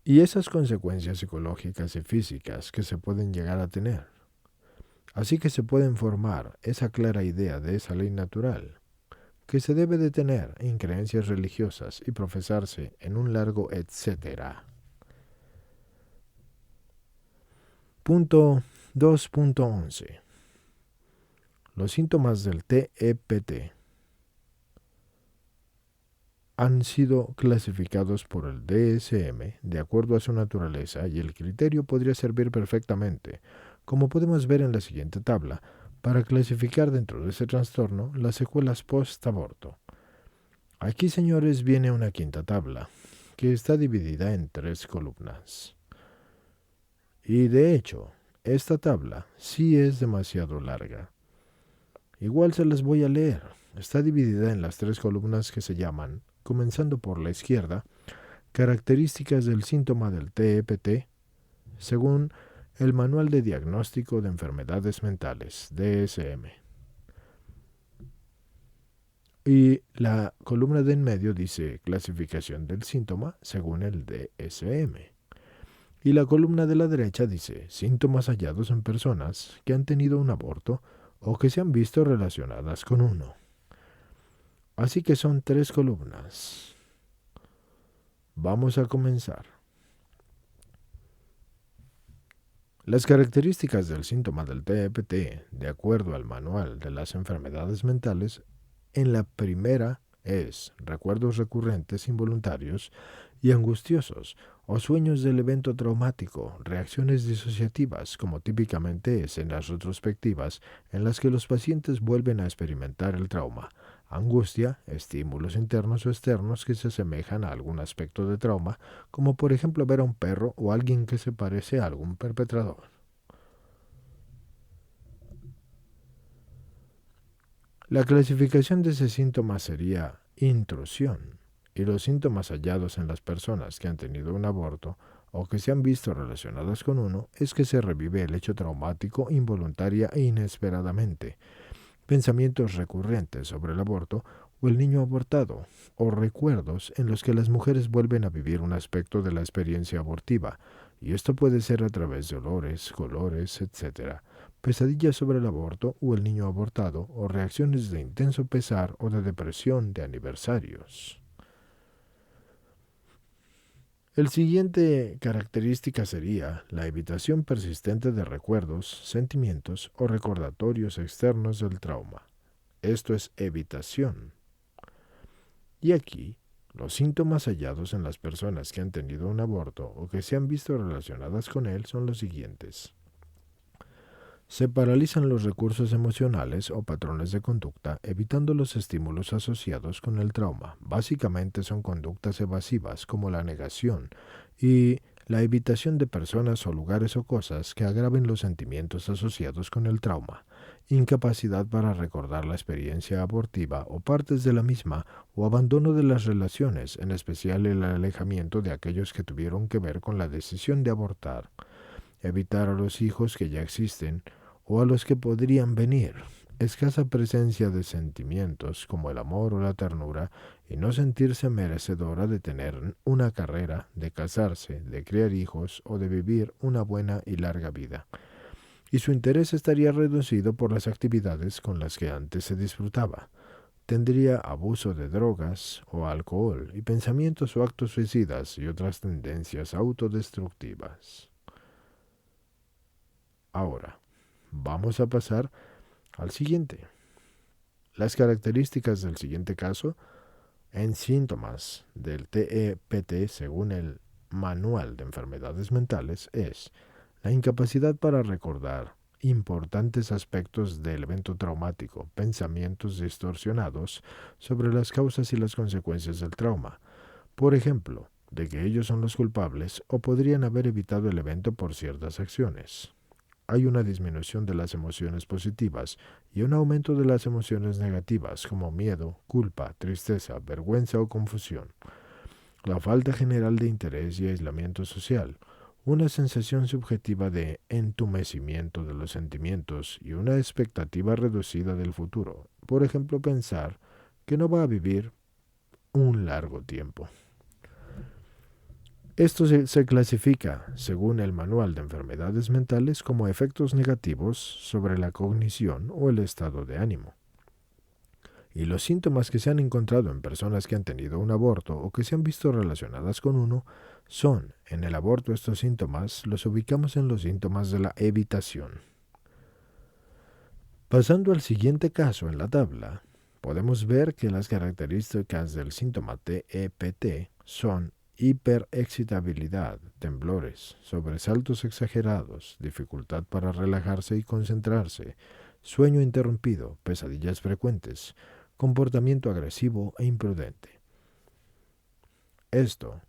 S1: Y esas consecuencias psicológicas y físicas que se pueden llegar a tener. Así que se puede formar esa clara idea de esa ley natural, que se debe de tener en creencias religiosas y profesarse en un largo etcétera. Punto 2.11. Los síntomas del TEPT han sido clasificados por el DSM de acuerdo a su naturaleza y el criterio podría servir perfectamente, como podemos ver en la siguiente tabla, para clasificar dentro de ese trastorno las secuelas post-aborto. Aquí, señores, viene una quinta tabla, que está dividida en 3 columnas. Y de hecho, esta tabla sí es demasiado larga. Igual se las voy a leer. Está dividida en las 3 columnas que se llaman, comenzando por la izquierda, características del síntoma del TEPT, según el Manual de Diagnóstico de Enfermedades Mentales, DSM. Y la columna de en medio dice clasificación del síntoma según el DSM. Y la columna de la derecha dice síntomas hallados en personas que han tenido un aborto o que se han visto relacionadas con uno. Así que son 3 columnas. Vamos a comenzar. Las características del síntoma del TEPT, de acuerdo al Manual de las Enfermedades Mentales, en la primera es recuerdos recurrentes involuntarios y angustiosos, o sueños del evento traumático, reacciones disociativas, como típicamente es en las retrospectivas, en las que los pacientes vuelven a experimentar el trauma, angustia, estímulos internos o externos que se asemejan a algún aspecto de trauma, como por ejemplo ver a un perro o alguien que se parece a algún perpetrador. La clasificación de ese síntoma sería intrusión, y los síntomas hallados en las personas que han tenido un aborto o que se han visto relacionadas con uno es que se revive el hecho traumático involuntaria e inesperadamente, pensamientos recurrentes sobre el aborto o el niño abortado, o recuerdos en los que las mujeres vuelven a vivir un aspecto de la experiencia abortiva, y esto puede ser a través de olores, colores, etc., pesadillas sobre el aborto o el niño abortado, o reacciones de intenso pesar o de depresión de aniversarios. El siguiente característica sería la evitación persistente de recuerdos, sentimientos o recordatorios externos del trauma. Esto es evitación. Y aquí, los síntomas hallados en las personas que han tenido un aborto o que se han visto relacionadas con él son los siguientes. Se paralizan los recursos emocionales o patrones de conducta, evitando los estímulos asociados con el trauma. Básicamente son conductas evasivas como la negación y la evitación de personas o lugares o cosas que agraven los sentimientos asociados con el trauma, incapacidad para recordar la experiencia abortiva o partes de la misma, o abandono de las relaciones, en especial el alejamiento de aquellos que tuvieron que ver con la decisión de abortar, evitar a los hijos que ya existen o a los que podrían venir, escasa presencia de sentimientos como el amor o la ternura, y no sentirse merecedora de tener una carrera, de casarse, de criar hijos o de vivir una buena y larga vida. Y su interés estaría reducido por las actividades con las que antes se disfrutaba. Tendría abuso de drogas o alcohol y pensamientos o actos suicidas y otras tendencias autodestructivas. Ahora, vamos a pasar al siguiente. Las características del siguiente caso en síntomas del TEPT según el Manual de Enfermedades Mentales es la incapacidad para recordar importantes aspectos del evento traumático, pensamientos distorsionados sobre las causas y las consecuencias del trauma, por ejemplo, de que ellos son los culpables o podrían haber evitado el evento por ciertas acciones. Hay una disminución de las emociones positivas y un aumento de las emociones negativas como miedo, culpa, tristeza, vergüenza o confusión. La falta general de interés y aislamiento social, una sensación subjetiva de entumecimiento de los sentimientos y una expectativa reducida del futuro. Por ejemplo, pensar que no va a vivir un largo tiempo. Esto se clasifica, según el Manual de Enfermedades Mentales, como efectos negativos sobre la cognición o el estado de ánimo. Y los síntomas que se han encontrado en personas que han tenido un aborto o que se han visto relacionadas con uno son, en el aborto estos síntomas los ubicamos en los síntomas de la evitación. Pasando al siguiente caso en la tabla, podemos ver que las características del síntoma TEPT son hiperexcitabilidad, temblores, sobresaltos exagerados, dificultad para relajarse y concentrarse, sueño interrumpido, pesadillas frecuentes, comportamiento agresivo e imprudente. Esto,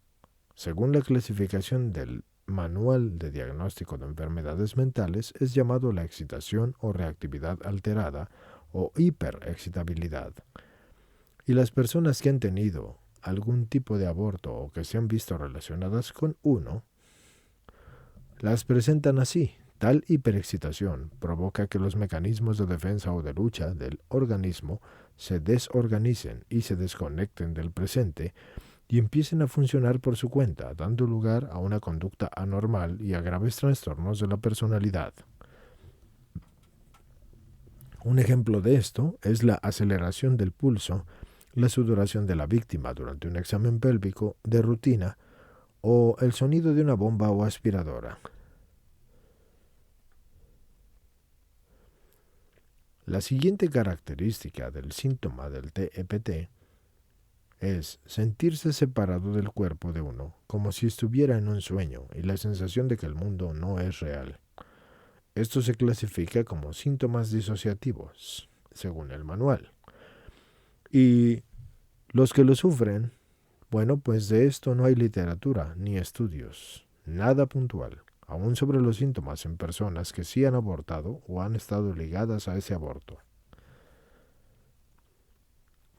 S1: según la clasificación del Manual de Diagnóstico de Enfermedades Mentales, es llamado la excitación o reactividad alterada o hiperexcitabilidad. Y las personas que han tenido algún tipo de aborto o que se han visto relacionadas con uno, las presentan así. Tal hiperexcitación provoca que los mecanismos de defensa o de lucha del organismo se desorganicen y se desconecten del presente y empiecen a funcionar por su cuenta, dando lugar a una conducta anormal y a graves trastornos de la personalidad. Un ejemplo de esto es la aceleración del pulso, la sudoración de la víctima durante un examen pélvico de rutina o el sonido de una bomba o aspiradora. La siguiente característica del síntoma del TEPT es sentirse separado del cuerpo de uno, como si estuviera en un sueño y la sensación de que el mundo no es real. Esto se clasifica como síntomas disociativos, según el manual. Y los que lo sufren, bueno, pues de esto no hay literatura ni estudios, nada puntual, aún sobre los síntomas en personas que sí han abortado o han estado ligadas a ese aborto.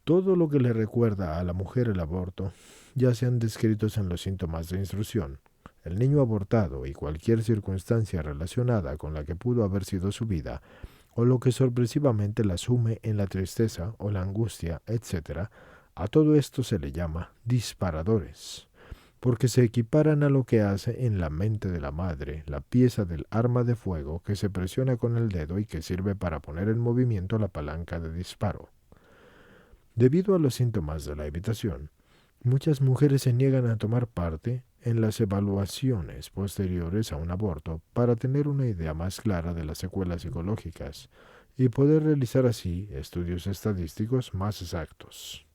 S1: Todo lo que le recuerda a la mujer el aborto ya sean descritos en los síntomas de instrucción. El niño abortado y cualquier circunstancia relacionada con la que pudo haber sido su vida, o lo que sorpresivamente la sume en la tristeza o la angustia, etc., a todo esto se le llama disparadores, porque se equiparan a lo que hace en la mente de la madre la pieza del arma de fuego que se presiona con el dedo y que sirve para poner en movimiento la palanca de disparo. Debido a los síntomas de la evitación, muchas mujeres se niegan a tomar parte en las evaluaciones posteriores a un aborto para tener una idea más clara de las secuelas psicológicas y poder realizar así estudios estadísticos más exactos.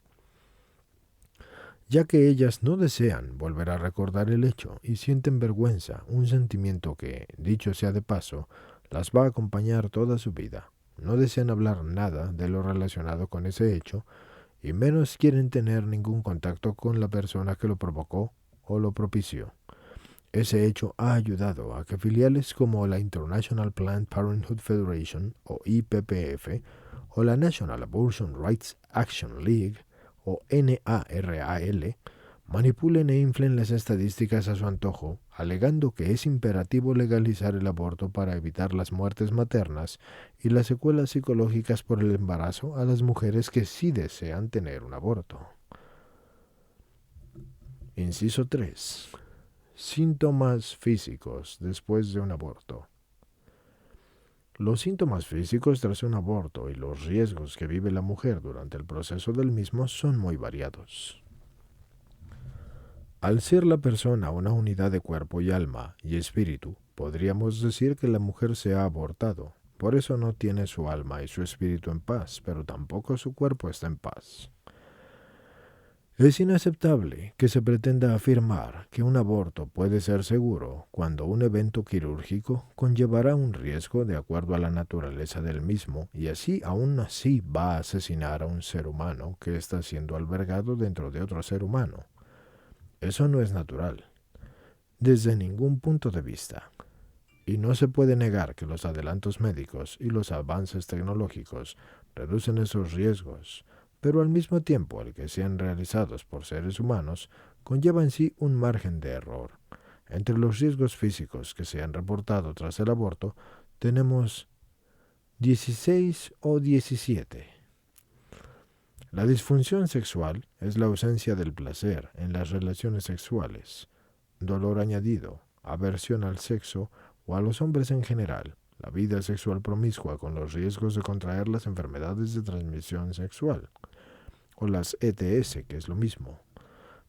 S1: Ya que ellas no desean volver a recordar el hecho y sienten vergüenza, un sentimiento que, dicho sea de paso, las va a acompañar toda su vida. No desean hablar nada de lo relacionado con ese hecho y menos quieren tener ningún contacto con la persona que lo provocó o lo propició. Ese hecho ha ayudado a que filiales como la International Planned Parenthood Federation o IPPF o la National Abortion Rights Action League o NARAL manipulen e inflen las estadísticas a su antojo, alegando que es imperativo legalizar el aborto para evitar las muertes maternas y las secuelas psicológicas por el embarazo a las mujeres que sí desean tener un aborto. Inciso 3. Síntomas físicos después de un aborto. Los síntomas físicos tras un aborto y los riesgos que vive la mujer durante el proceso del mismo son muy variados. Al ser la persona una unidad de cuerpo y alma y espíritu, podríamos decir que la mujer se ha abortado. Por eso no tiene su alma y su espíritu en paz, pero tampoco su cuerpo está en paz. Es inaceptable que se pretenda afirmar que un aborto puede ser seguro cuando un evento quirúrgico conllevará un riesgo de acuerdo a la naturaleza del mismo y así aún así va a asesinar a un ser humano que está siendo albergado dentro de otro ser humano. Eso no es natural, desde ningún punto de vista. Y no se puede negar que los adelantos médicos y los avances tecnológicos reducen esos riesgos, pero al mismo tiempo el que sean realizados por seres humanos conlleva en sí un margen de error. Entre los riesgos físicos que se han reportado tras el aborto tenemos 16 o 17. La disfunción sexual es la ausencia del placer en las relaciones sexuales, dolor añadido, aversión al sexo o a los hombres en general, la vida sexual promiscua con los riesgos de contraer las enfermedades de transmisión sexual, o las ETS, que es lo mismo.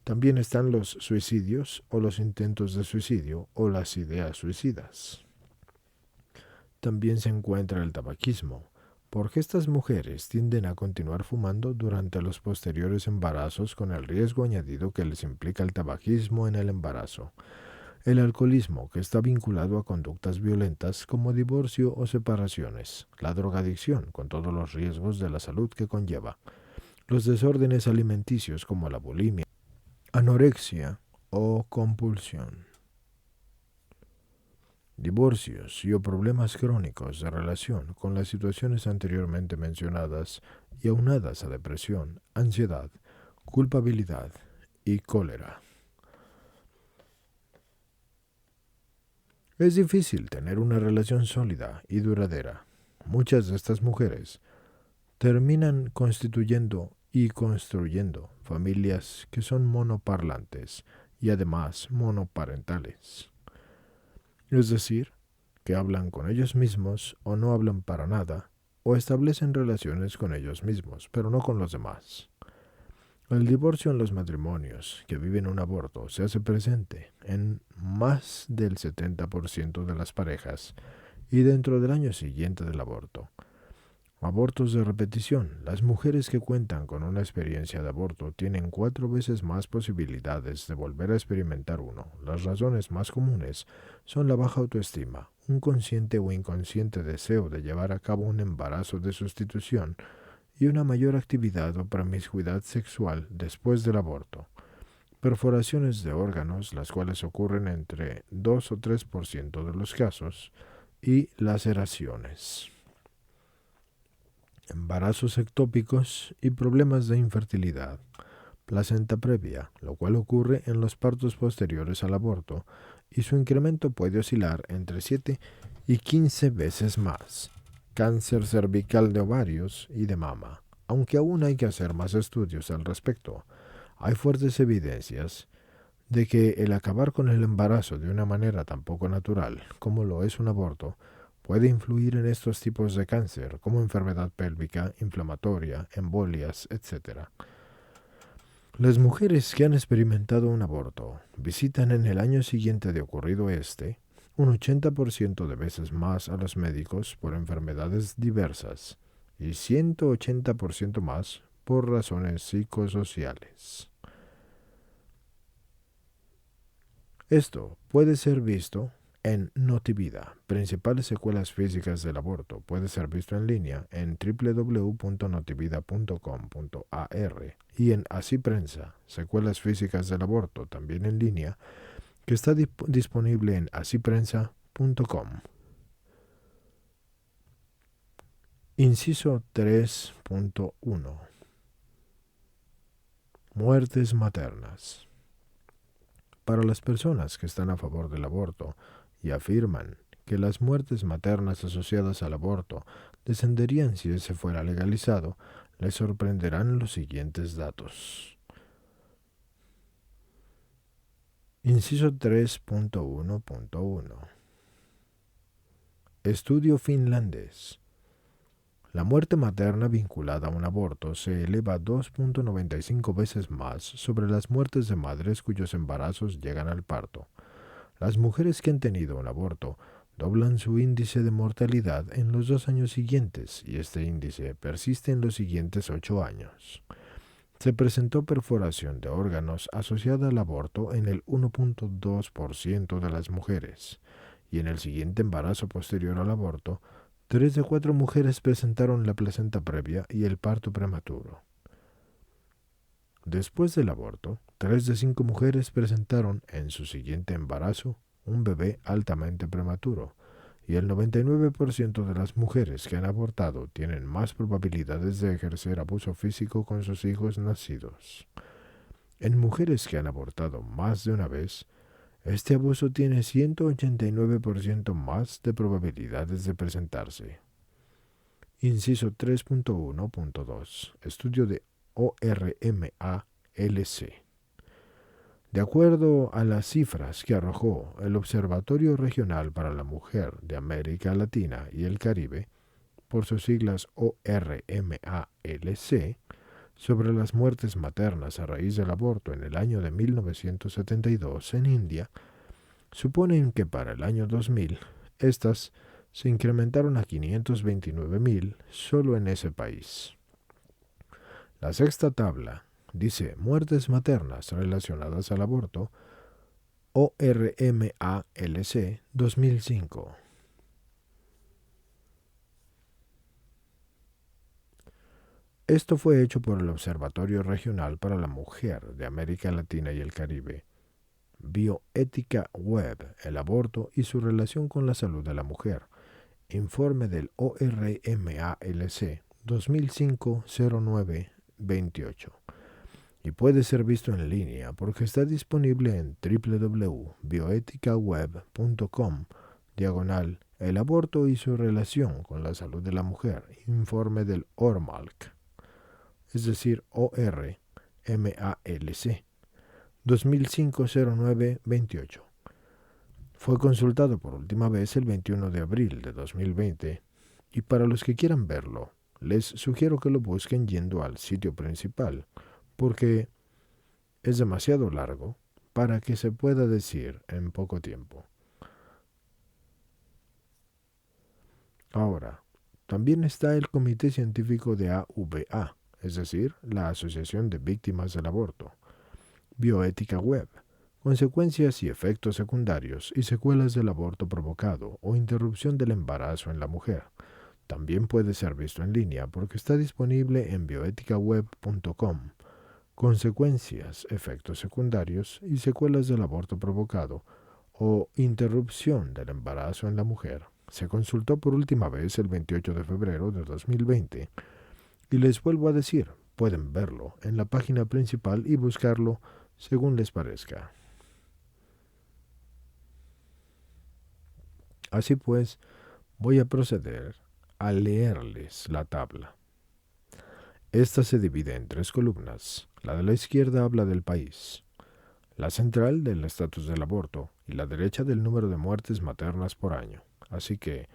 S1: También están los suicidios o los intentos de suicidio o las ideas suicidas. También se encuentra el tabaquismo, porque estas mujeres tienden a continuar fumando durante los posteriores embarazos con el riesgo añadido que les implica el tabaquismo en el embarazo. El alcoholismo, que está vinculado a conductas violentas como divorcio o separaciones. La drogadicción, con todos los riesgos de la salud que conlleva. Los desórdenes alimenticios como la bulimia, anorexia o compulsión. Divorcios y o problemas crónicos de relación con las situaciones anteriormente mencionadas y aunadas a depresión, ansiedad, culpabilidad y cólera. Es difícil tener una relación sólida y duradera. Muchas de estas mujeres terminan constituyendo y construyendo familias que son monoparlantes y además monoparentales. Es decir, que hablan con ellos mismos o no hablan para nada, o establecen relaciones con ellos mismos, pero no con los demás. El divorcio en los matrimonios que viven un aborto se hace presente en más del 70% de las parejas y dentro del año siguiente del aborto. Abortos de repetición. Las mujeres que cuentan con una experiencia de aborto tienen 4 veces más posibilidades de volver a experimentar uno. Las razones más comunes son la baja autoestima, un consciente o inconsciente deseo de llevar a cabo un embarazo de sustitución y una mayor actividad o promiscuidad sexual después del aborto. Perforaciones de órganos, las cuales ocurren entre 2 o 3% de los casos, y laceraciones. Embarazos ectópicos y problemas de infertilidad. Placenta previa, lo cual ocurre en los partos posteriores al aborto, y su incremento puede oscilar entre 7 y 15 veces más. Cáncer cervical de ovarios y de mama. Aunque aún hay que hacer más estudios al respecto, hay fuertes evidencias de que el acabar con el embarazo de una manera tan poco natural como lo es un aborto puede influir en estos tipos de cáncer, como enfermedad pélvica, inflamatoria, embolias, etc. Las mujeres que han experimentado un aborto visitan en el año siguiente de ocurrido un 80% de veces más a los médicos por enfermedades diversas y 180% más por razones psicosociales. Esto puede ser visto en Notivida, principales secuelas físicas del aborto. Puede ser visto en línea en www.notivida.com.ar y en Así Prensa, secuelas físicas del aborto, también en línea, que está disponible en asiprensa.com. Inciso 3.1. Muertes maternas. Para las personas que están a favor del aborto y afirman que las muertes maternas asociadas al aborto descenderían si ese fuera legalizado, les sorprenderán los siguientes datos. Inciso 3.1.1. Estudio finlandés. La muerte materna vinculada a un aborto se eleva 2.95 veces más sobre las muertes de madres cuyos embarazos llegan al parto. Las mujeres que han tenido un aborto doblan su índice de mortalidad en los 2 años siguientes y este índice persiste en los siguientes 8 años. Se presentó perforación de órganos asociada al aborto en el 1.2% de las mujeres y en el siguiente embarazo posterior al aborto, 3 de 4 mujeres presentaron la placenta previa y el parto prematuro. Después del aborto, 3 de 5 mujeres presentaron en su siguiente embarazo un bebé altamente prematuro, y el 99% de las mujeres que han abortado tienen más probabilidades de ejercer abuso físico con sus hijos nacidos. En mujeres que han abortado más de una vez, este abuso tiene 189% más de probabilidades de presentarse. Inciso 3.1.2. Estudio de ORMA-LC. De acuerdo a las cifras que arrojó el Observatorio Regional para la Mujer de América Latina y el Caribe, por sus siglas ORMA-LC, sobre las muertes maternas a raíz del aborto en el año de 1972 en India, suponen que para el año 2000 estas se incrementaron a 529.000 solo en ese país. La sexta tabla dice muertes maternas relacionadas al aborto, ORMA-LC 2005. Esto fue hecho por el Observatorio Regional para la Mujer de América Latina y el Caribe. Bioética Web, el aborto y su relación con la salud de la mujer. Informe del ORMA-LC 2005-09-28. Y puede ser visto en línea porque está disponible en www.bioeticaweb.com/el aborto y su relación con la salud de la mujer, informe del ORMALC, es decir, ORMALC, 2005-09-28. Fue consultado por última vez el 21 de abril de 2020 y para los que quieran verlo, les sugiero que lo busquen yendo al sitio principal, porque es demasiado largo para que se pueda decir en poco tiempo. Ahora, También está el Comité Científico de AVA, es decir, la Asociación de Víctimas del Aborto. Bioética web. Consecuencias y efectos secundarios y secuelas del aborto provocado o interrupción del embarazo en la mujer. También puede ser visto en línea porque está disponible en bioeticaweb.com. Consecuencias, efectos secundarios y secuelas del aborto provocado o interrupción del embarazo en la mujer. Se consultó por última vez el 28 de febrero de 2020 y les vuelvo a decir, pueden verlo en la página principal y buscarlo según les parezca. Así pues, voy a proceder a leerles la tabla. Esta se divide en 3 columnas. La de la izquierda habla del país, la central del estatus del aborto y la derecha del número de muertes maternas por año. Así que,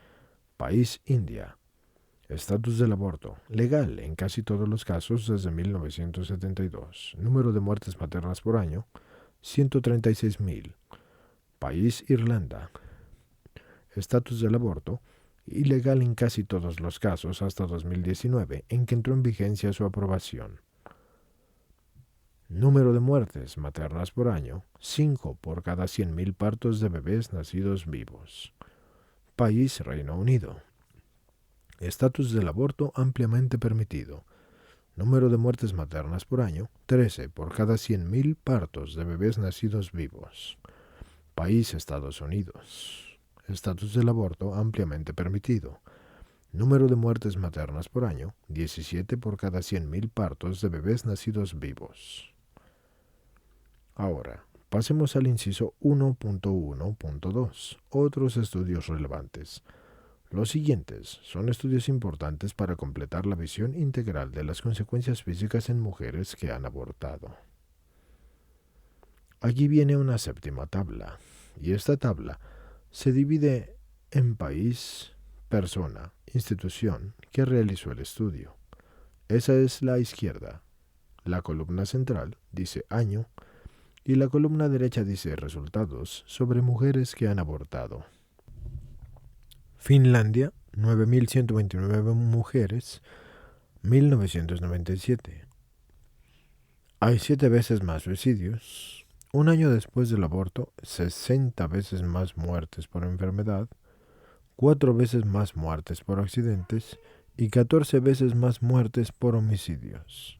S1: país India, estatus del aborto, legal en casi todos los casos desde 1972. Número de muertes maternas por año, 136.000. País Irlanda, estatus del aborto, ilegal en casi todos los casos hasta 2019, en que entró en vigencia su aprobación. Número de muertes maternas por año, 5 por cada 100.000 partos de bebés nacidos vivos. País Reino Unido. Estatus del aborto ampliamente permitido. Número de muertes maternas por año, 13 por cada 100.000 partos de bebés nacidos vivos. País Estados Unidos. Estatus del aborto ampliamente permitido. Número de muertes maternas por año, 17 por cada 100.000 partos de bebés nacidos vivos. Ahora, pasemos al inciso 1.1.2, otros estudios relevantes. Los siguientes son estudios importantes para completar la visión integral de las consecuencias físicas en mujeres que han abortado. Aquí viene una séptima tabla, y esta tabla se divide en país, persona, institución que realizó el estudio. Esa es la izquierda. La columna central dice año y la columna derecha dice resultados sobre mujeres que han abortado. Finlandia, 9.129 mujeres, 1997. Hay 7 veces más suicidios. Un año después del aborto, 60 veces más muertes por enfermedad, 4 veces más muertes por accidentes y 14 veces más muertes por homicidios.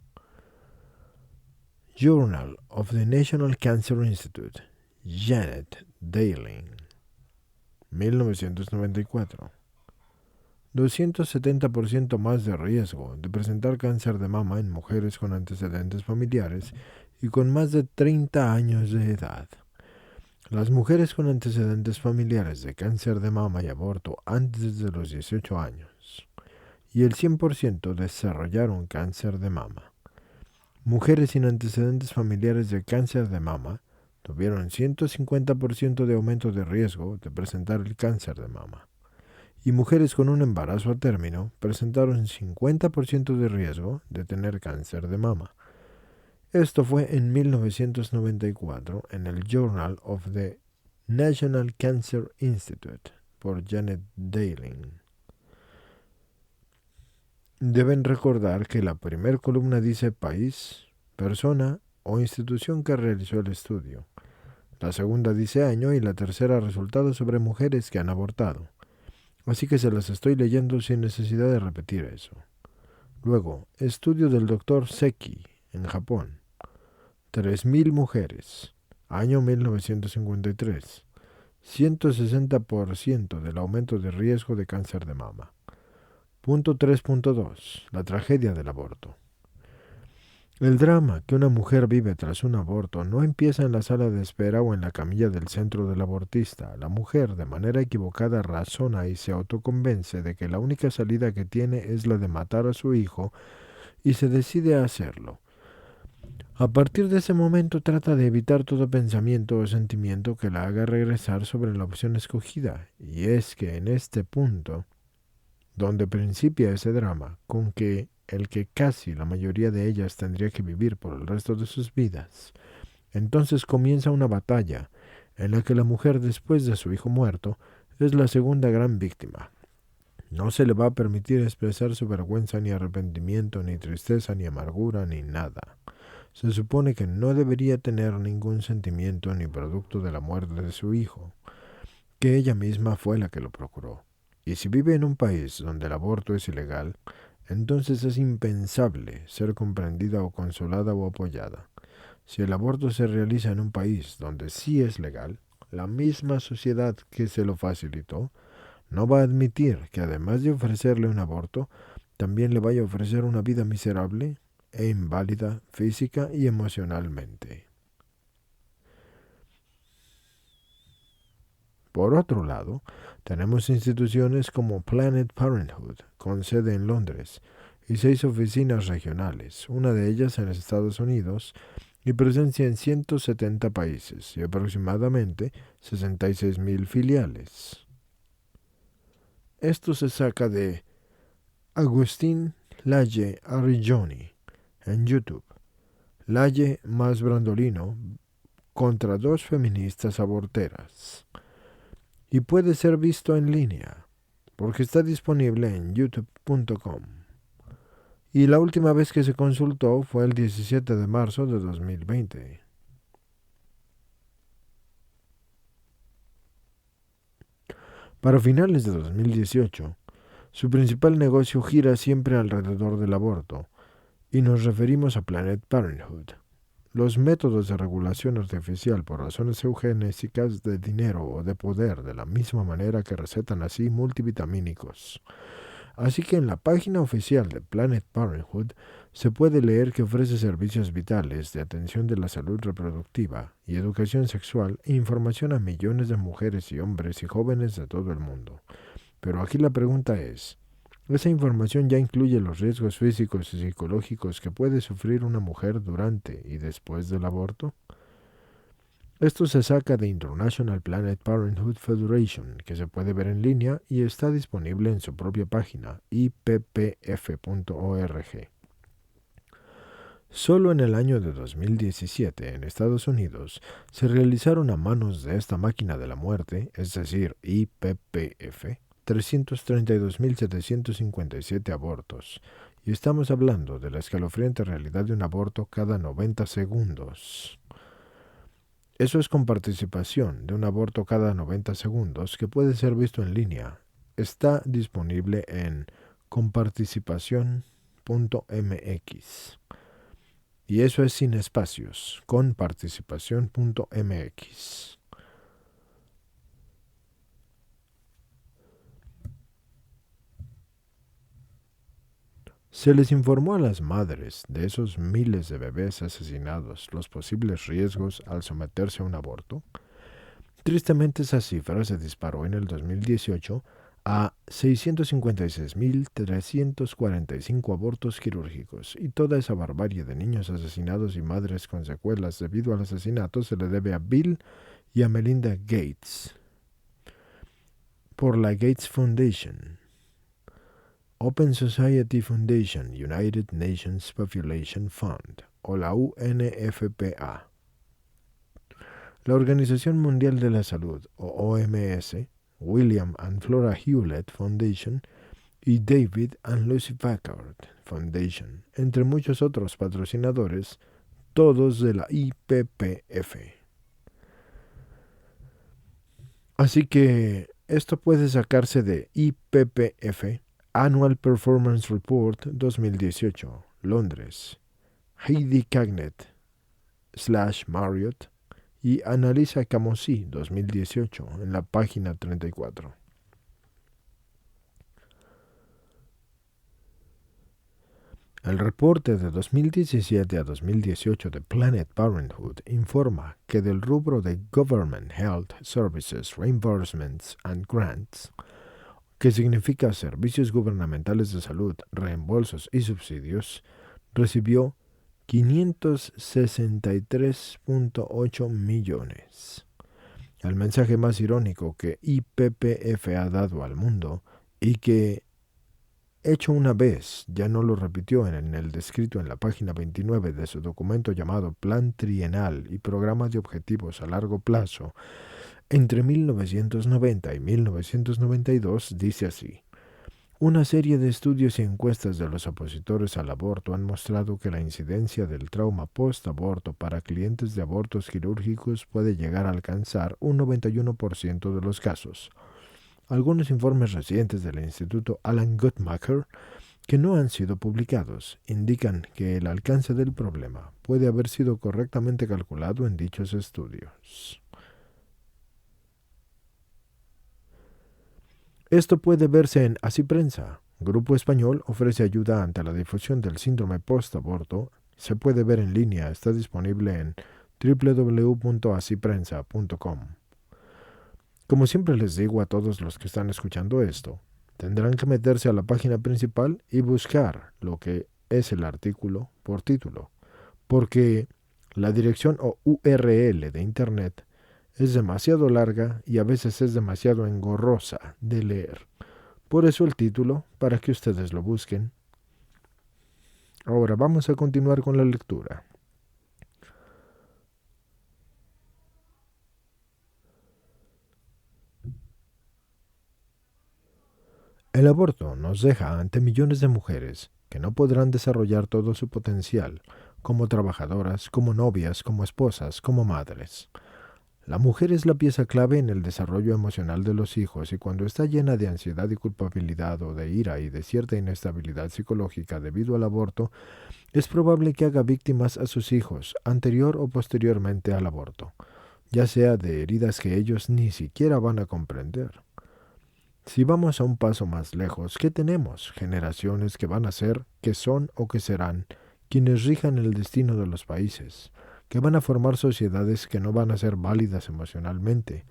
S1: Journal of the National Cancer Institute, Janet Daling, 1994. 270% más de riesgo de presentar cáncer de mama en mujeres con antecedentes familiares y con más de 30 años de edad. Las mujeres con antecedentes familiares de cáncer de mama y aborto antes de los 18 años, y el 100% desarrollaron cáncer de mama. Mujeres sin antecedentes familiares de cáncer de mama tuvieron 150% de aumento de riesgo de presentar el cáncer de mama. Y mujeres con un embarazo a término presentaron 50% de riesgo de tener cáncer de mama. Esto fue en 1994 en el Journal of the National Cancer Institute por Janet Daling. Deben recordar que la primera columna dice país, persona o institución que realizó el estudio. La segunda dice año y la tercera resultados sobre mujeres que han abortado. Así que se las estoy leyendo sin necesidad de repetir eso. Luego, estudio del Dr. Seki en Japón. 3.000 mujeres, año 1953, 160% del aumento de riesgo de cáncer de mama. Punto 3.2. La tragedia del aborto. El drama que una mujer vive tras un aborto no empieza en la sala de espera o en la camilla del centro del abortista. La mujer, de manera equivocada, razona y se autoconvence de que la única salida que tiene es la de matar a su hijo y se decide a hacerlo. A partir de ese momento trata de evitar todo pensamiento o sentimiento que la haga regresar sobre la opción escogida, y es que en este punto, donde principia ese drama, con que el que casi la mayoría de ellas tendría que vivir por el resto de sus vidas, entonces comienza una batalla en la que la mujer después de su hijo muerto es la segunda gran víctima. No se le va a permitir expresar su vergüenza, ni arrepentimiento, ni tristeza, ni amargura, ni nada. Se supone que no debería tener ningún sentimiento ni producto de la muerte de su hijo, que ella misma fue la que lo procuró. Y si vive en un país donde el aborto es ilegal, entonces es impensable ser comprendida o consolada o apoyada. Si el aborto se realiza en un país donde sí es legal, la misma sociedad que se lo facilitó no va a admitir que además de ofrecerle un aborto, también le vaya a ofrecer una vida miserable e inválida física y emocionalmente. Por otro lado, tenemos instituciones como Planned Parenthood, con sede en Londres, y 6 oficinas regionales, una de ellas en Estados Unidos, y presencia en 170 países y aproximadamente 66.000 filiales. Esto se saca de Agustín Laje Arrigioni en YouTube. Laje más Brandolino contra 2 feministas aborteras. Y puede ser visto en línea, porque está disponible en youtube.com. Y la última vez que se consultó fue el 17 de marzo de 2020. Para finales de 2018, su principal negocio gira siempre alrededor del aborto, y nos referimos a Planned Parenthood. Los métodos de regulación artificial por razones eugenésicas de dinero o de poder, de la misma manera que recetan así multivitamínicos. Así que en la página oficial de Planned Parenthood se puede leer que ofrece servicios vitales de atención de la salud reproductiva y educación sexual e información a millones de mujeres y hombres y jóvenes de todo el mundo. Pero aquí la pregunta es, ¿esa información ya incluye los riesgos físicos y psicológicos que puede sufrir una mujer durante y después del aborto? Esto se saca de International Planned Parenthood Federation, que se puede ver en línea y está disponible en su propia página, ippf.org. Solo en el año de 2017, en Estados Unidos, se realizaron a manos de esta máquina de la muerte, es decir, IPPF, 332.757 abortos, y estamos hablando de la escalofriante realidad de un aborto cada 90 segundos. Eso es con participación de un aborto cada 90 segundos que puede ser visto en línea. Está disponible en conparticipación.mx. Y eso es sin espacios, conparticipación.mx. Se les informó a las madres de esos miles de bebés asesinados los posibles riesgos al someterse a un aborto. Tristemente esa cifra se disparó en el 2018 a 656.345 abortos quirúrgicos, y toda esa barbarie de niños asesinados y madres con secuelas debido al asesinato se le debe a Bill y a Melinda Gates por la Gates Foundation, Open Society Foundation, United Nations Population Fund, o la UNFPA. La Organización Mundial de la Salud, o OMS, William and Flora Hewlett Foundation y David and Lucy Packard Foundation, entre muchos otros patrocinadores, todos de la IPPF. Así que esto puede sacarse de IPPF, Annual Performance Report 2018, Londres, Heidi Cagnet / Marriott, y Analiza Camosí 2018 en la página 34. El reporte de 2017 a 2018 de Planned Parenthood informa que del rubro de Government Health Services Reimbursements and Grants, que significa servicios gubernamentales de salud, reembolsos y subsidios, recibió 563.8 millones. El mensaje más irónico que IPPF ha dado al mundo, y que, hecho una vez, ya no lo repitió en el descrito en la página 29 de su documento llamado Plan Trienal y Programa de Objetivos a Largo Plazo, entre 1990 y 1992, dice así: Una serie de estudios y encuestas de los opositores al aborto han mostrado que la incidencia del trauma post-aborto para clientes de abortos quirúrgicos puede llegar a alcanzar un 91% de los casos. Algunos informes recientes del Instituto Alan Guttmacher, que no han sido publicados, indican que el alcance del problema puede haber sido correctamente calculado en dichos estudios. Esto puede verse en Así Prensa. Grupo Español ofrece ayuda ante la difusión del síndrome post-aborto. Se puede ver en línea, está disponible en www.asiprensa.com. Como siempre les digo a todos los que están escuchando esto, tendrán que meterse a la página principal y buscar lo que es el artículo por título, porque la dirección o URL de Internet es demasiado larga y a veces es demasiado engorrosa de leer. Por eso el título, para que ustedes lo busquen. Ahora vamos a continuar con la lectura. El aborto nos deja ante millones de mujeres que no podrán desarrollar todo su potencial, como trabajadoras, como novias, como esposas, como madres. La mujer es la pieza clave en el desarrollo emocional de los hijos y cuando está llena de ansiedad y culpabilidad o de ira y de cierta inestabilidad psicológica debido al aborto, es probable que haga víctimas a sus hijos anterior o posteriormente al aborto, ya sea de heridas que ellos ni siquiera van a comprender. Si vamos a un paso más lejos, ¿qué tenemos? Generaciones que van a ser, que son o que serán, quienes rijan el destino de los países, que van a formar sociedades que no van a ser válidas emocionalmente.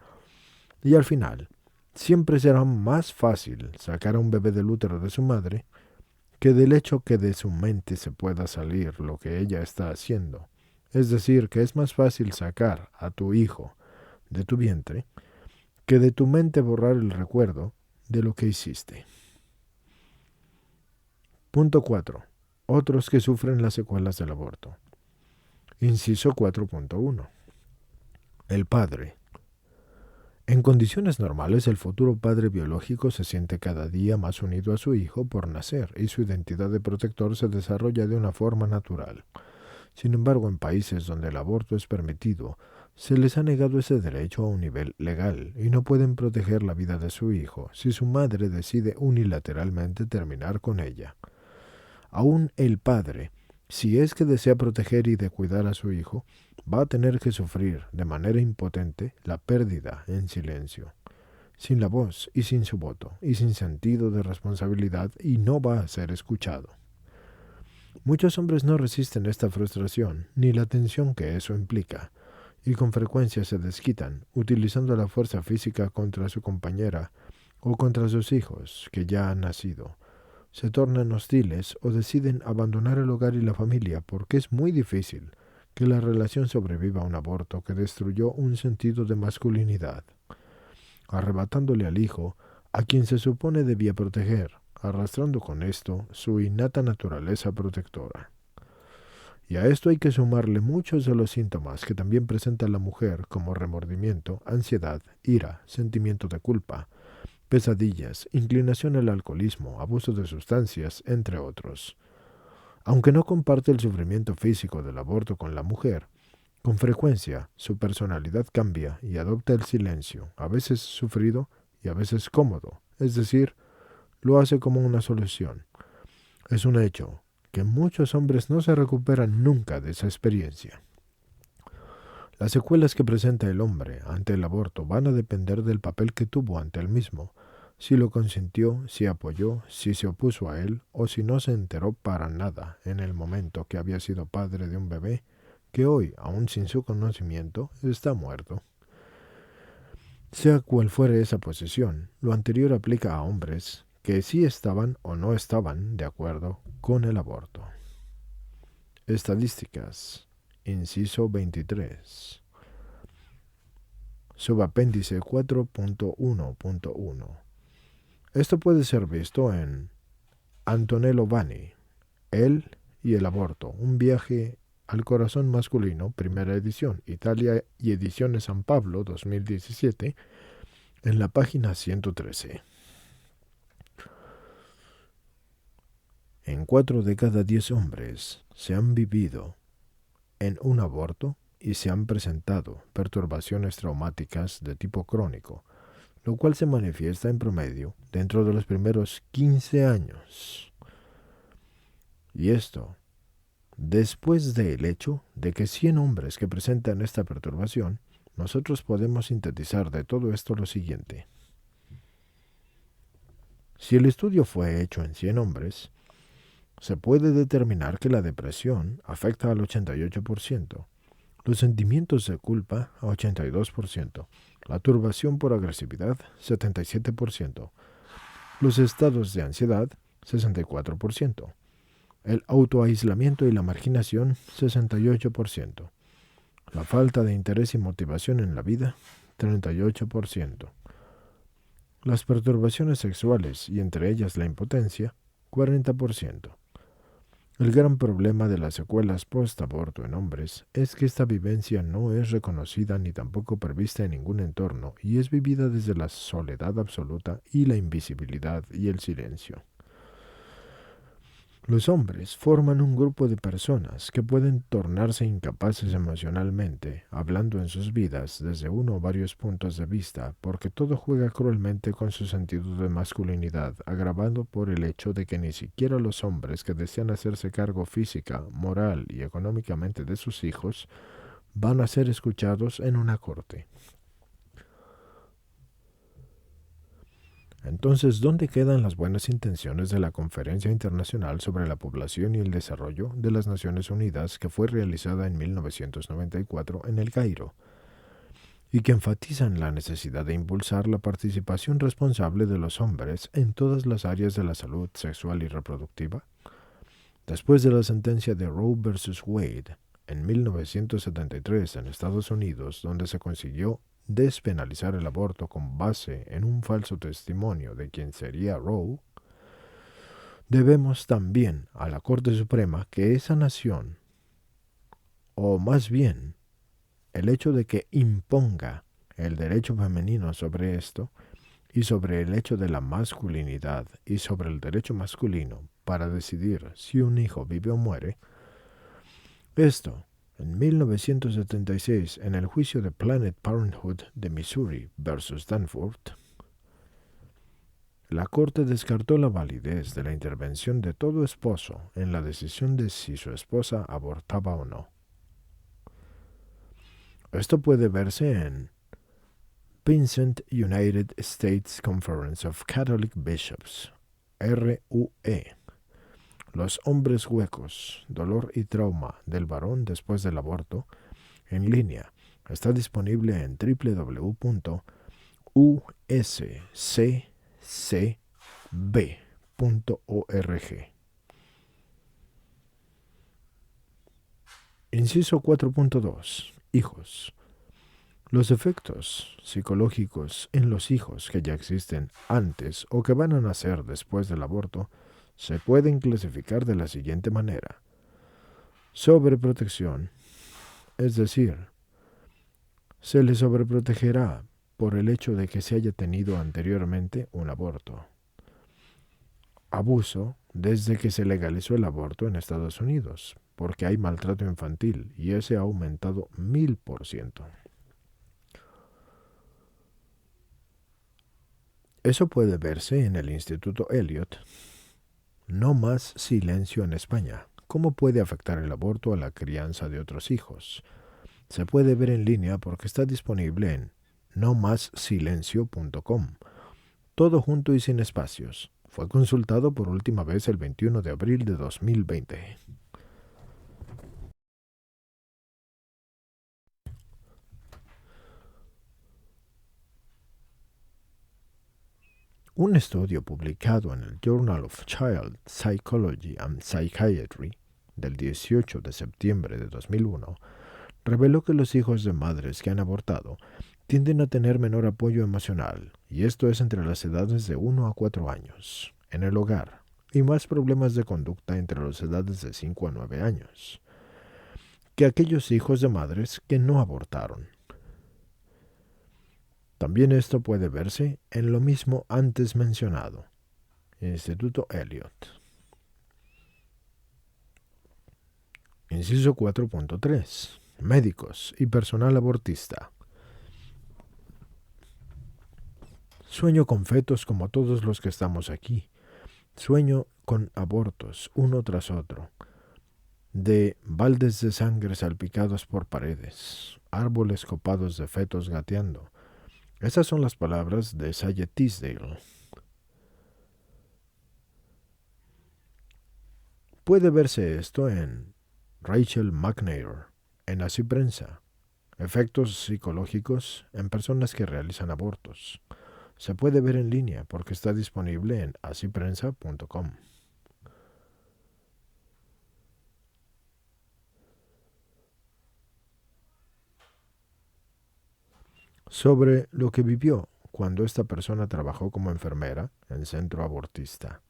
S1: Y al final, siempre será más fácil sacar a un bebé del útero de su madre que del hecho que de su mente se pueda salir lo que ella está haciendo. Es decir, que es más fácil sacar a tu hijo de tu vientre que de tu mente borrar el recuerdo de lo que hiciste. Punto 4. Otros que sufren las secuelas del aborto. Inciso 4.1. El padre. En condiciones normales, el futuro padre biológico se siente cada día más unido a su hijo por nacer y su identidad de protector se desarrolla de una forma natural. Sin embargo, en países donde el aborto es permitido, se les ha negado ese derecho a un nivel legal y no pueden proteger la vida de su hijo si su madre decide unilateralmente terminar con ella. Aún el padre, si es que desea proteger y de cuidar a su hijo, va a tener que sufrir de manera impotente la pérdida en silencio, sin la voz y sin su voto y sin sentido de responsabilidad y no va a ser escuchado. Muchos hombres no resisten esta frustración ni la tensión que eso implica, y con frecuencia se desquitan utilizando la fuerza física contra su compañera o contra sus hijos que ya han nacido. Se tornan hostiles o deciden abandonar el hogar y la familia porque es muy difícil que la relación sobreviva a un aborto que destruyó un sentido de masculinidad, arrebatándole al hijo a quien se supone debía proteger, arrastrando con esto su innata naturaleza protectora. Y a esto hay que sumarle muchos de los síntomas que también presenta la mujer como remordimiento, ansiedad, ira, sentimiento de culpa, pesadillas, inclinación al alcoholismo, abuso de sustancias, entre otros. Aunque no comparte el sufrimiento físico del aborto con la mujer, con frecuencia su personalidad cambia y adopta el silencio, a veces sufrido y a veces cómodo, es decir, lo hace como una solución. Es un hecho que muchos hombres no se recuperan nunca de esa experiencia. Las secuelas que presenta el hombre ante el aborto van a depender del papel que tuvo ante él mismo, si lo consintió, si apoyó, si se opuso a él o si no se enteró para nada en el momento que había sido padre de un bebé que hoy, aún sin su conocimiento, está muerto. Sea cual fuere esa posición, lo anterior aplica a hombres que sí estaban o no estaban de acuerdo con el aborto. Estadísticas. Inciso 23. Subapéndice 4.1.1. Esto puede ser visto en Antonello Vanni, Él y el aborto, un viaje al corazón masculino, primera edición, Italia y Ediciones San Pablo, 2017, en la página 113. en 4 de cada 10 hombres se han vivido en un aborto y se han presentado perturbaciones traumáticas de tipo crónico, lo cual se manifiesta en promedio dentro de los primeros 15 años. Y esto, después del hecho de que 100 hombres que presentan esta perturbación, nosotros podemos sintetizar de todo esto lo siguiente. Si el estudio fue hecho en 100 hombres, se puede determinar que la depresión afecta al 88%, los sentimientos de culpa a 82%, la turbación por agresividad 77%, los estados de ansiedad 64%, el autoaislamiento y la marginación 68%, la falta de interés y motivación en la vida 38%, las perturbaciones sexuales y entre ellas la impotencia 40%. El gran problema de las secuelas post-aborto en hombres es que esta vivencia no es reconocida ni tampoco prevista en ningún entorno y es vivida desde la soledad absoluta y la invisibilidad y el silencio. Los hombres forman un grupo de personas que pueden tornarse incapaces emocionalmente, hablando en sus vidas desde uno o varios puntos de vista, porque todo juega cruelmente con su sentido de masculinidad, agravado por el hecho de que ni siquiera los hombres que desean hacerse cargo física, moral y económicamente de sus hijos van a ser escuchados en una corte. Entonces, ¿dónde quedan las buenas intenciones de la Conferencia Internacional sobre la Población y el Desarrollo de las Naciones Unidas que fue realizada en 1994 en El Cairo, y que enfatizan la necesidad de impulsar la participación responsable de los hombres en todas las áreas de la salud sexual y reproductiva? Después de la sentencia de Roe vs. Wade en 1973 en Estados Unidos, donde se consiguió despenalizar el aborto con base en un falso testimonio de quien sería Roe, debemos también a la Corte Suprema que esa nación, o más bien el hecho de que imponga el derecho femenino sobre esto, y sobre el hecho de la masculinidad y sobre el derecho masculino para decidir si un hijo vive o muere, esto en 1976, en el juicio de Planned Parenthood de Missouri versus Danforth, la Corte descartó la validez de la intervención de todo esposo en la decisión de si su esposa abortaba o no. Esto puede verse en Vincent United States Conference of Catholic Bishops, RUE. Los hombres huecos, dolor y trauma del varón después del aborto, en línea. Está disponible en www.usccb.org. Inciso 4.2. Hijos. Los efectos psicológicos en los hijos que ya existen antes o que van a nacer después del aborto se pueden clasificar de la siguiente manera. Sobreprotección, es decir, se le sobreprotegerá por el hecho de que se haya tenido anteriormente un aborto. Abuso desde que se legalizó el aborto en Estados Unidos, porque hay maltrato infantil y ese ha aumentado 1000%. Eso puede verse en el Instituto Elliot. No más silencio en España. ¿Cómo puede afectar el aborto a la crianza de otros hijos? Se puede ver en línea porque está disponible en nomassilencio.com. Todo junto y sin espacios. Fue consultado por última vez el 21 de abril de 2020. Un estudio publicado en el Journal of Child Psychology and Psychiatry del 18 de septiembre de 2001 reveló que los hijos de madres que han abortado tienden a tener menor apoyo emocional, y esto es entre las edades de 1 a 4 años, en el hogar, y más problemas de conducta entre las edades de 5 a 9 años, que aquellos hijos de madres que no abortaron. También esto puede verse en lo mismo antes mencionado, Instituto Elliot. Inciso 4.3. Médicos y personal abortista. Sueño con fetos como todos los que estamos aquí. Sueño con abortos, uno tras otro, de baldes de sangre salpicados por paredes, árboles copados de fetos gateando. Esas son las palabras de Sally Tisdale. Puede verse esto en Rachel McNair, en Así Prensa. Efectos psicológicos en personas que realizan abortos. Se puede ver en línea porque está disponible en asiprensa.com. Sobre lo que vivió cuando esta persona trabajó como enfermera en centro abortista.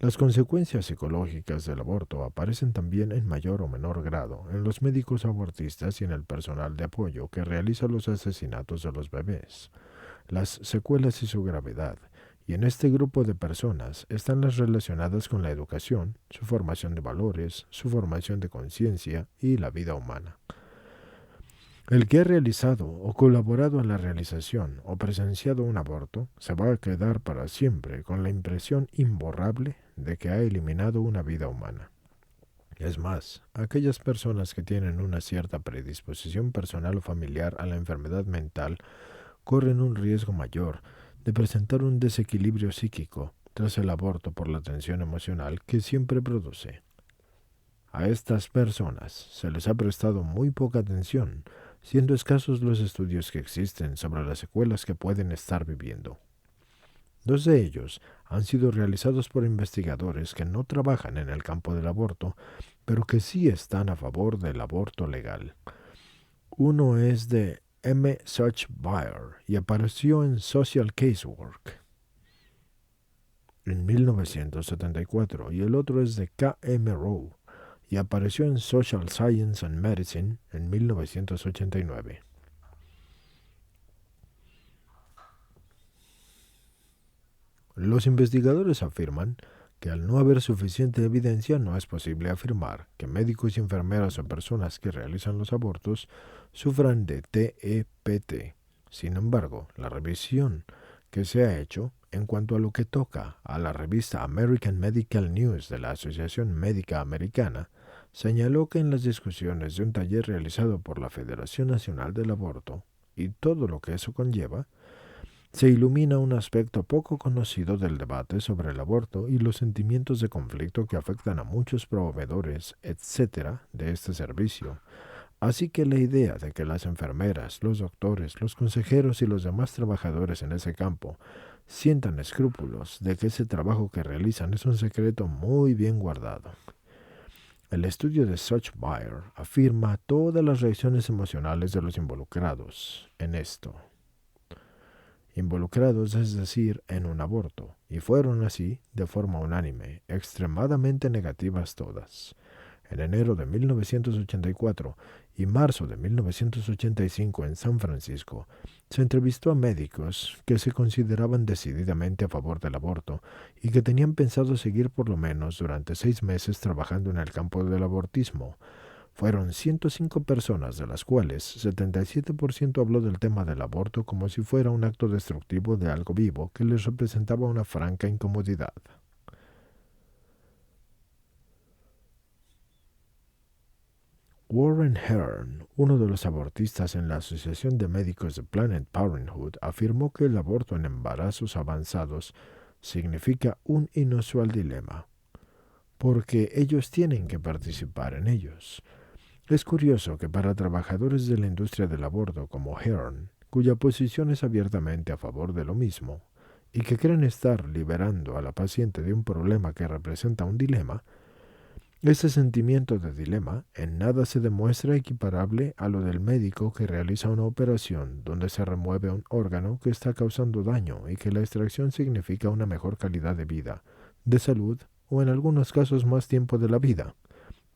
S1: Las consecuencias psicológicas del aborto aparecen también en mayor o menor grado en los médicos abortistas y en el personal de apoyo que realiza los asesinatos de los bebés, las secuelas y su gravedad, y en este grupo de personas están las relacionadas con la educación, su formación de valores, su formación de conciencia y la vida humana. El que ha realizado o colaborado en la realización o presenciado un aborto se va a quedar para siempre con la impresión imborrable de que ha eliminado una vida humana. Es más, aquellas personas que tienen una cierta predisposición personal o familiar a la enfermedad mental corren un riesgo mayor de presentar un desequilibrio psíquico tras el aborto por la tensión emocional que siempre produce. A estas personas se les ha prestado muy poca atención, siendo escasos los estudios que existen sobre las secuelas que pueden estar viviendo. 2 de ellos han sido realizados por investigadores que no trabajan en el campo del aborto, pero que sí están a favor del aborto legal. Uno es de M. Suchbeyer y apareció en Social Casework en 1974, y el otro es de K. M. Rowe y apareció en Social Science and Medicine en 1989. Los investigadores afirman que al no haber suficiente evidencia no es posible afirmar que médicos y enfermeras o personas que realizan los abortos sufran de TEPT. Sin embargo, la revisión que se ha hecho en cuanto a lo que toca a la revista American Medical News de la Asociación Médica Americana señaló que en las discusiones de un taller realizado por la Federación Nacional del Aborto y todo lo que eso conlleva, se ilumina un aspecto poco conocido del debate sobre el aborto y los sentimientos de conflicto que afectan a muchos proveedores, etc., de este servicio. Así que la idea de que las enfermeras, los doctores, los consejeros y los demás trabajadores en ese campo sientan escrúpulos de que ese trabajo que realizan es un secreto muy bien guardado. El estudio de Suchbeyer afirma todas las reacciones emocionales de los involucrados en esto. Involucrados, es decir, en un aborto, y fueron así, de forma unánime, extremadamente negativas todas. En enero de 1984 y marzo de 1985 en San Francisco, se entrevistó a médicos que se consideraban decididamente a favor del aborto y que tenían pensado seguir por lo menos durante 6 meses trabajando en el campo del abortismo. Fueron 105 personas, de las cuales 77% habló del tema del aborto como si fuera un acto destructivo de algo vivo que les representaba una franca incomodidad. Warren Hearn, uno de los abortistas en la Asociación de Médicos de Planned Parenthood, afirmó que el aborto en embarazos avanzados significa un inusual dilema, porque ellos tienen que participar en ellos. Es curioso que para trabajadores de la industria del aborto como Hearn, cuya posición es abiertamente a favor de lo mismo, y que creen estar liberando a la paciente de un problema que representa un dilema, ese sentimiento de dilema en nada se demuestra equiparable a lo del médico que realiza una operación donde se remueve un órgano que está causando daño y que la extracción significa una mejor calidad de vida, de salud o en algunos casos más tiempo de la vida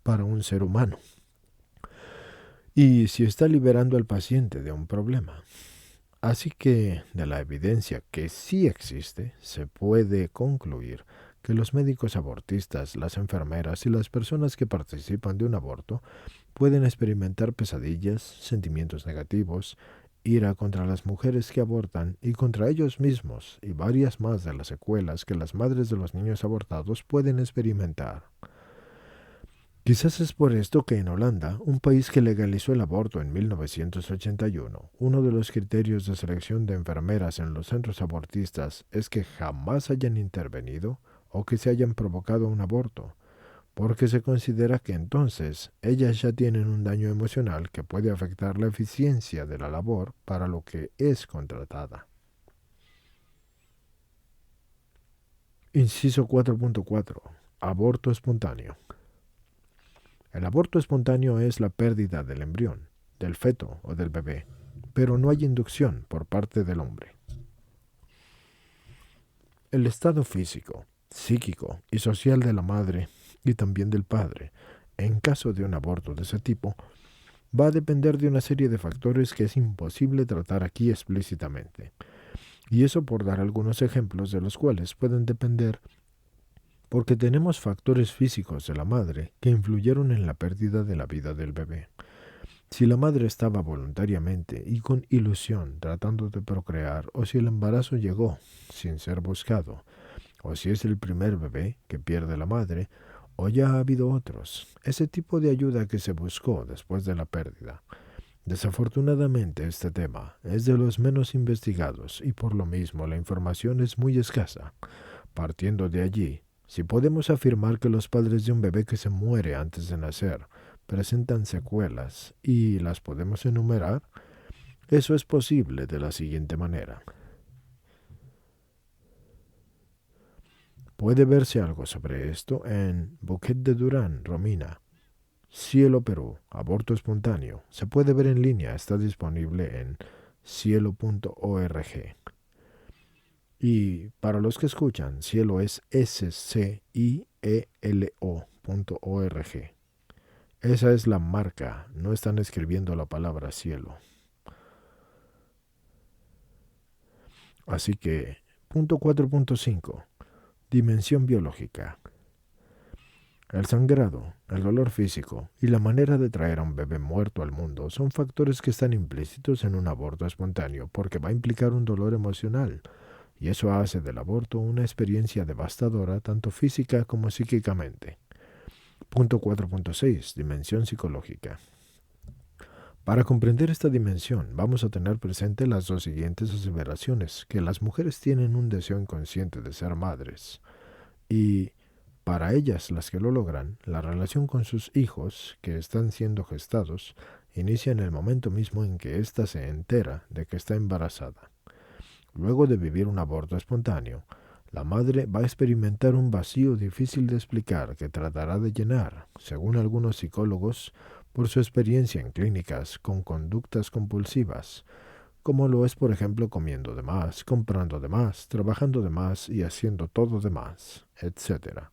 S1: para un ser humano. Y si está liberando al paciente de un problema. Así que, de la evidencia que sí existe, se puede concluir que los médicos abortistas, las enfermeras y las personas que participan de un aborto pueden experimentar pesadillas, sentimientos negativos, ira contra las mujeres que abortan y contra ellos mismos, y varias más de las secuelas que las madres de los niños abortados pueden experimentar. Quizás es por esto que en Holanda, un país que legalizó el aborto en 1981, uno de los criterios de selección de enfermeras en los centros abortistas es que jamás hayan intervenido o que se hayan provocado un aborto, porque se considera que entonces ellas ya tienen un daño emocional que puede afectar la eficiencia de la labor para lo que es contratada. Inciso 4.4. Aborto espontáneo. El aborto espontáneo es la pérdida del embrión, del feto o del bebé, pero no hay inducción por parte del hombre. El estado físico, psíquico y social de la madre y también del padre, en caso de un aborto de ese tipo, va a depender de una serie de factores que es imposible tratar aquí explícitamente. Y eso por dar algunos ejemplos de los cuales pueden depender porque tenemos factores físicos de la madre que influyeron en la pérdida de la vida del bebé. Si la madre estaba voluntariamente y con ilusión tratando de procrear, o si el embarazo llegó sin ser buscado, o si es el primer bebé que pierde la madre, o ya ha habido otros, ese tipo de ayuda que se buscó después de la pérdida. Desafortunadamente este tema es de los menos investigados y por lo mismo la información es muy escasa. Partiendo de allí, si podemos afirmar que los padres de un bebé que se muere antes de nacer presentan secuelas y las podemos enumerar, eso es posible de la siguiente manera. Puede verse algo sobre esto en Bouquet de Durán, Romina. Cielo Perú, aborto espontáneo. Se puede ver en línea, está disponible en cielo.org. Y para los que escuchan, Cielo es SCIELO.org. Esa es la marca, no están escribiendo la palabra cielo. Así que, punto 4.5. Dimensión biológica. El sangrado, el dolor físico y la manera de traer a un bebé muerto al mundo son factores que están implícitos en un aborto espontáneo porque va a implicar un dolor emocional, y eso hace del aborto una experiencia devastadora tanto física como psíquicamente. Punto 4.6. Dimensión psicológica. Para comprender esta dimensión, vamos a tener presente las dos siguientes aseveraciones, que las mujeres tienen un deseo inconsciente de ser madres, y para ellas, las que lo logran, la relación con sus hijos, que están siendo gestados, inicia en el momento mismo en que ésta se entera de que está embarazada. Luego de vivir un aborto espontáneo, la madre va a experimentar un vacío difícil de explicar que tratará de llenar, según algunos psicólogos, por su experiencia en clínicas con conductas compulsivas, como lo es por ejemplo comiendo de más, comprando de más, trabajando de más y haciendo todo de más, etc.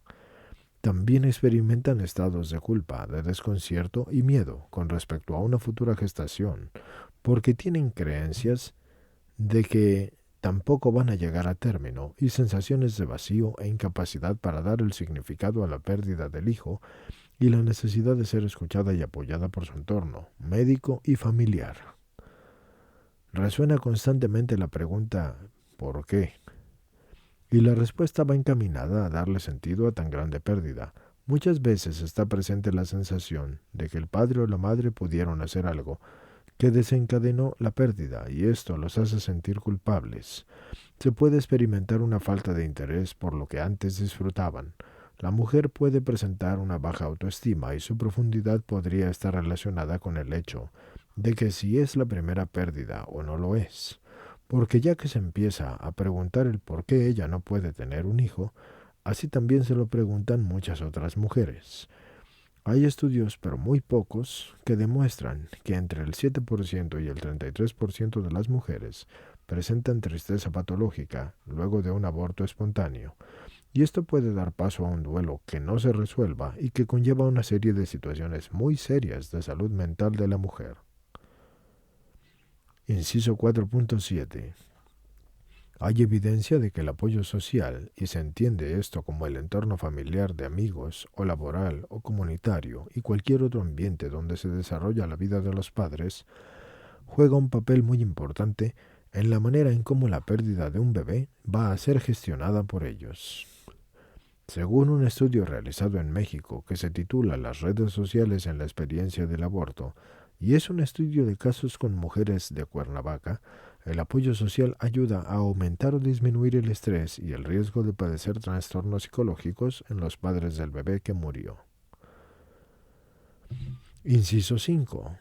S1: También experimentan estados de culpa, de desconcierto y miedo con respecto a una futura gestación, porque tienen creencias de que tampoco van a llegar a término y sensaciones de vacío e incapacidad para dar el significado a la pérdida del hijo y la necesidad de ser escuchada y apoyada por su entorno, médico y familiar. Resuena constantemente la pregunta ¿por qué? Y la respuesta va encaminada a darle sentido a tan grande pérdida. Muchas veces está presente la sensación de que el padre o la madre pudieron hacer algo que desencadenó la pérdida y esto los hace sentir culpables. Se puede experimentar una falta de interés por lo que antes disfrutaban. La mujer puede presentar una baja autoestima y su profundidad podría estar relacionada con el hecho de que si es la primera pérdida o no lo es. Porque ya que se empieza a preguntar el por qué ella no puede tener un hijo, así también se lo preguntan muchas otras mujeres. Hay estudios, pero muy pocos, que demuestran que entre el 7% y el 33% de las mujeres presentan tristeza patológica luego de un aborto espontáneo, y esto puede dar paso a un duelo que no se resuelva y que conlleva una serie de situaciones muy serias de salud mental de la mujer. Inciso 4.7. Hay evidencia de que el apoyo social, y se entiende esto como el entorno familiar de amigos, o laboral, o comunitario, y cualquier otro ambiente donde se desarrolla la vida de los padres, juega un papel muy importante en la manera en cómo la pérdida de un bebé va a ser gestionada por ellos. Según un estudio realizado en México que se titula Las redes sociales en la experiencia del aborto, y es un estudio de casos con mujeres de Cuernavaca, el apoyo social ayuda a aumentar o disminuir el estrés y el riesgo de padecer trastornos psicológicos en los padres del bebé que murió. Inciso 5.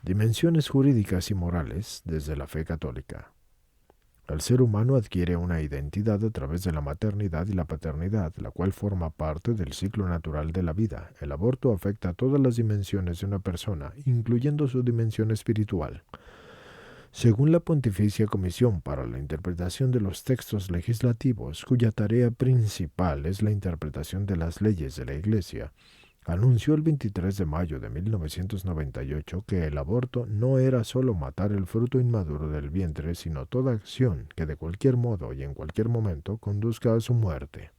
S1: Dimensiones jurídicas y morales desde la fe católica. El ser humano adquiere una identidad a través de la maternidad y la paternidad, la cual forma parte del ciclo natural de la vida. El aborto afecta a todas las dimensiones de una persona, incluyendo su dimensión espiritual. Según la Pontificia Comisión para la Interpretación de los Textos Legislativos, cuya tarea principal es la interpretación de las leyes de la Iglesia, anunció el 23 de mayo de 1998 que el aborto no era solo matar el fruto inmaduro del vientre, sino toda acción que de cualquier modo y en cualquier momento conduzca a su muerte.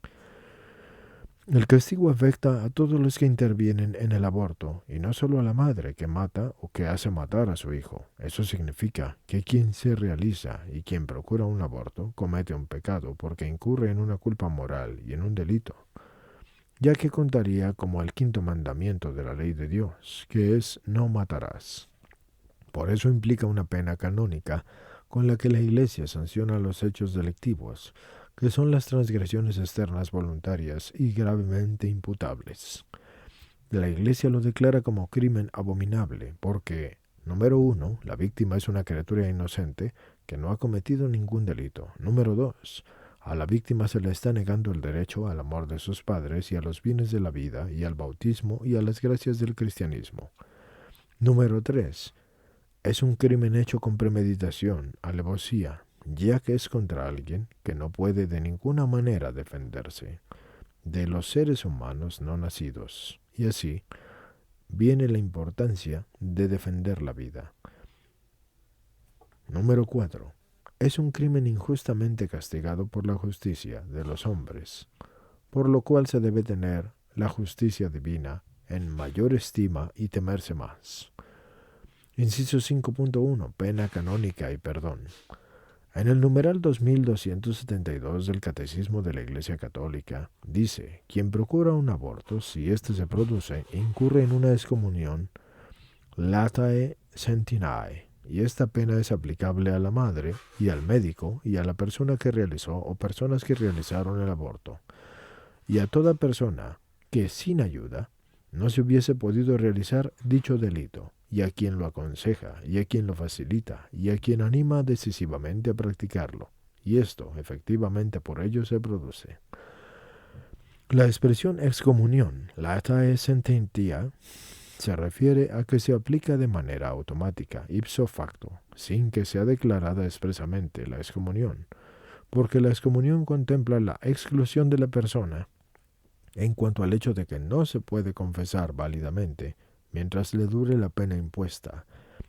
S1: El castigo afecta a todos los que intervienen en el aborto, y no solo a la madre que mata o que hace matar a su hijo. Eso significa que quien se realiza y quien procura un aborto comete un pecado porque incurre en una culpa moral y en un delito, ya que contaría como el quinto mandamiento de la ley de Dios, que es no matarás. Por eso implica una pena canónica con la que la Iglesia sanciona los hechos delictivos, que son las transgresiones externas voluntarias y gravemente imputables. La Iglesia lo declara como crimen abominable porque, número 1, la víctima es una criatura inocente que no ha cometido ningún delito. Número 2, a la víctima se le está negando el derecho al amor de sus padres y a los bienes de la vida y al bautismo y a las gracias del cristianismo. Número 3, es un crimen hecho con premeditación, alevosía, ya que es contra alguien que no puede de ninguna manera defenderse de los seres humanos no nacidos. Y así viene la importancia de defender la vida. Número 4. Es un crimen injustamente castigado por la justicia de los hombres, por lo cual se debe tener la justicia divina en mayor estima y temerse más. Inciso 5.1. Pena canónica y perdón. En el numeral 2272 del Catecismo de la Iglesia Católica dice: quien procura un aborto, si éste se produce, incurre en una excomunión latae sentinae, y esta pena es aplicable a la madre y al médico y a la persona que realizó o personas que realizaron el aborto, y a toda persona que sin ayuda no se hubiese podido realizar dicho delito, y a quien lo aconseja, y a quien lo facilita, y a quien anima decisivamente a practicarlo, y esto efectivamente por ello se produce. La expresión excomunión, latae sententia, se refiere a que se aplica de manera automática, ipso facto, sin que sea declarada expresamente la excomunión, porque la excomunión contempla la exclusión de la persona en cuanto al hecho de que no se puede confesar válidamente mientras le dure la pena impuesta.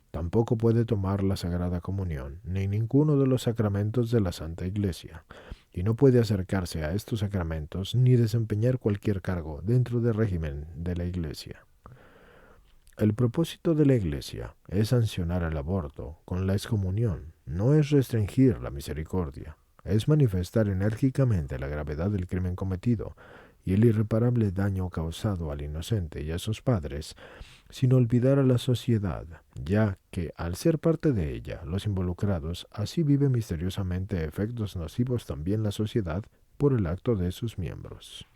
S1: Tampoco puede tomar la Sagrada Comunión, ni ninguno de los sacramentos de la Santa Iglesia, y no puede acercarse a estos sacramentos ni desempeñar cualquier cargo dentro del régimen de la Iglesia. El propósito de la Iglesia es sancionar el aborto con la excomunión, no es restringir la misericordia, es manifestar enérgicamente la gravedad del crimen cometido y el irreparable daño causado al inocente y a sus padres, sin olvidar a la sociedad, ya que al ser parte de ella, los involucrados así viven misteriosamente efectos nocivos también la sociedad por el acto de sus miembros.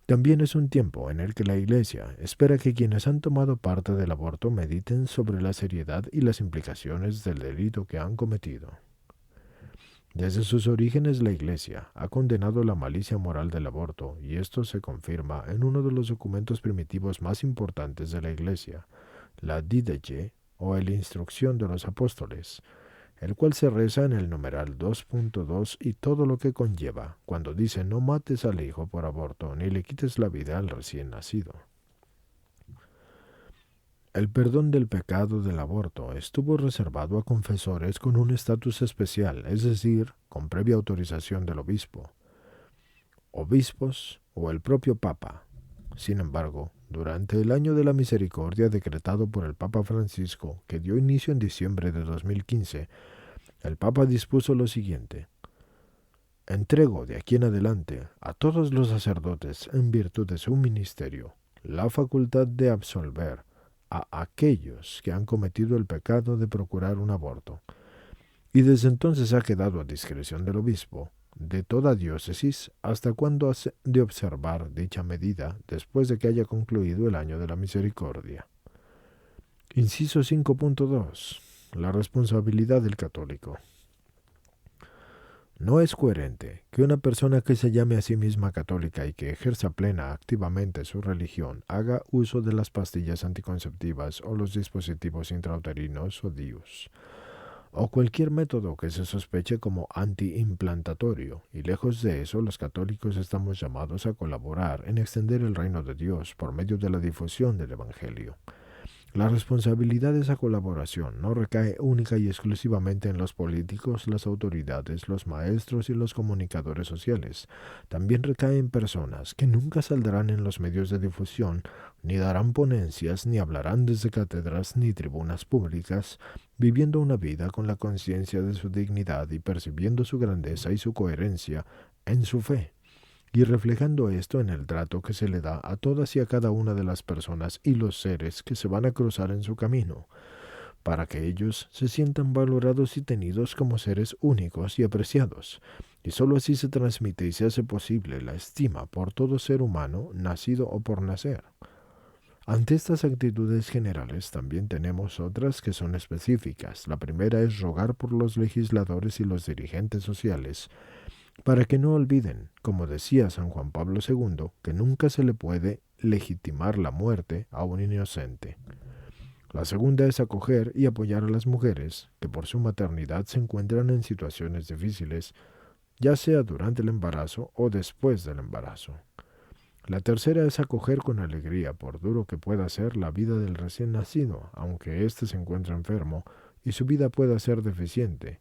S1: También es un tiempo en el que la Iglesia espera que quienes han tomado parte del aborto mediten sobre la seriedad y las implicaciones del delito que han cometido. Desde sus orígenes la Iglesia ha condenado la malicia moral del aborto, y esto se confirma en uno de los documentos primitivos más importantes de la Iglesia, la Didache o la Instrucción de los Apóstoles, el cual se reza en el numeral 2.2 y todo lo que conlleva, cuando dice: no mates al hijo por aborto, ni le quites la vida al recién nacido. El perdón del pecado del aborto estuvo reservado a confesores con un estatus especial, es decir, con previa autorización del obispo, obispos o el propio Papa. Sin embargo, durante el año de la misericordia decretado por el Papa Francisco, que dio inicio en diciembre de 2015, el Papa dispuso lo siguiente: entrego de aquí en adelante a todos los sacerdotes, en virtud de su ministerio, la facultad de absolver a aquellos que han cometido el pecado de procurar un aborto. Y desde entonces ha quedado a discreción del obispo de toda diócesis hasta cuándo ha de observar dicha medida después de que haya concluido el año de la misericordia. Inciso 5.2. La responsabilidad del católico. No es coherente que una persona que se llame a sí misma católica y que ejerza plena activamente su religión haga uso de las pastillas anticonceptivas o los dispositivos intrauterinos o DIUs, o cualquier método que se sospeche como antiimplantatorio, y lejos de eso, los católicos estamos llamados a colaborar en extender el reino de Dios por medio de la difusión del Evangelio. La responsabilidad de esa colaboración no recae única y exclusivamente en los políticos, las autoridades, los maestros y los comunicadores sociales. También recae en personas que nunca saldrán en los medios de difusión, ni darán ponencias, ni hablarán desde cátedras ni tribunas públicas, viviendo una vida con la conciencia de su dignidad y percibiendo su grandeza y su coherencia en su fe, y reflejando esto en el trato que se le da a todas y a cada una de las personas y los seres que se van a cruzar en su camino, para que ellos se sientan valorados y tenidos como seres únicos y apreciados, y sólo así se transmite y se hace posible la estima por todo ser humano, nacido o por nacer. Ante estas actitudes generales también tenemos otras que son específicas. La primera es rogar por los legisladores y los dirigentes sociales, para que no olviden, como decía San Juan Pablo II, que nunca se le puede legitimar la muerte a un inocente. La segunda es acoger y apoyar a las mujeres que por su maternidad se encuentran en situaciones difíciles, ya sea durante el embarazo o después del embarazo. La tercera es acoger con alegría, por duro que pueda ser, la vida del recién nacido, aunque éste se encuentre enfermo y su vida pueda ser deficiente.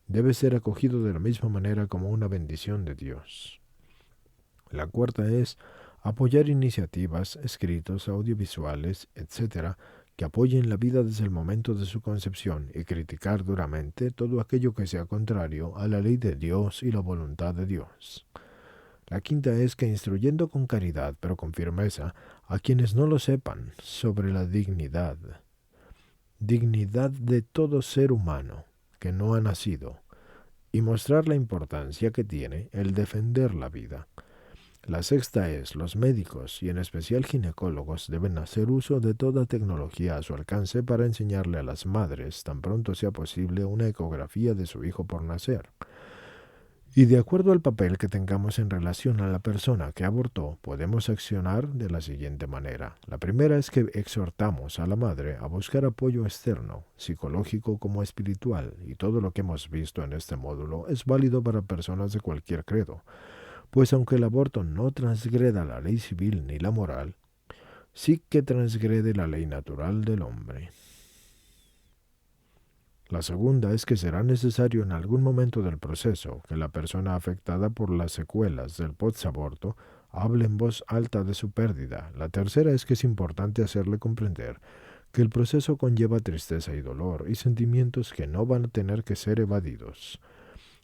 S1: Debe ser acogido de la misma manera como una bendición de Dios. La cuarta es apoyar iniciativas, escritos, audiovisuales, etc., que apoyen la vida desde el momento de su concepción y criticar duramente todo aquello que sea contrario a la ley de Dios y la voluntad de Dios. La quinta es que instruyendo con caridad, pero con firmeza, a quienes no lo sepan sobre la dignidad de todo ser humano que no ha nacido, y mostrar la importancia que tiene el defender la vida. La sexta es, los médicos y en especial ginecólogos deben hacer uso de toda tecnología a su alcance para enseñarle a las madres, tan pronto sea posible, una ecografía de su hijo por nacer. Y de acuerdo al papel que tengamos en relación a la persona que abortó, podemos accionar de la siguiente manera. La primera es que exhortamos a la madre a buscar apoyo externo, psicológico como espiritual, y todo lo que hemos visto en este módulo es válido para personas de cualquier credo, pues aunque el aborto no transgreda la ley civil ni la moral, sí que transgrede la ley natural del hombre. La segunda es que será necesario en algún momento del proceso que la persona afectada por las secuelas del posaborto hable en voz alta de su pérdida. La tercera es que es importante hacerle comprender que el proceso conlleva tristeza y dolor y sentimientos que no van a tener que ser evadidos.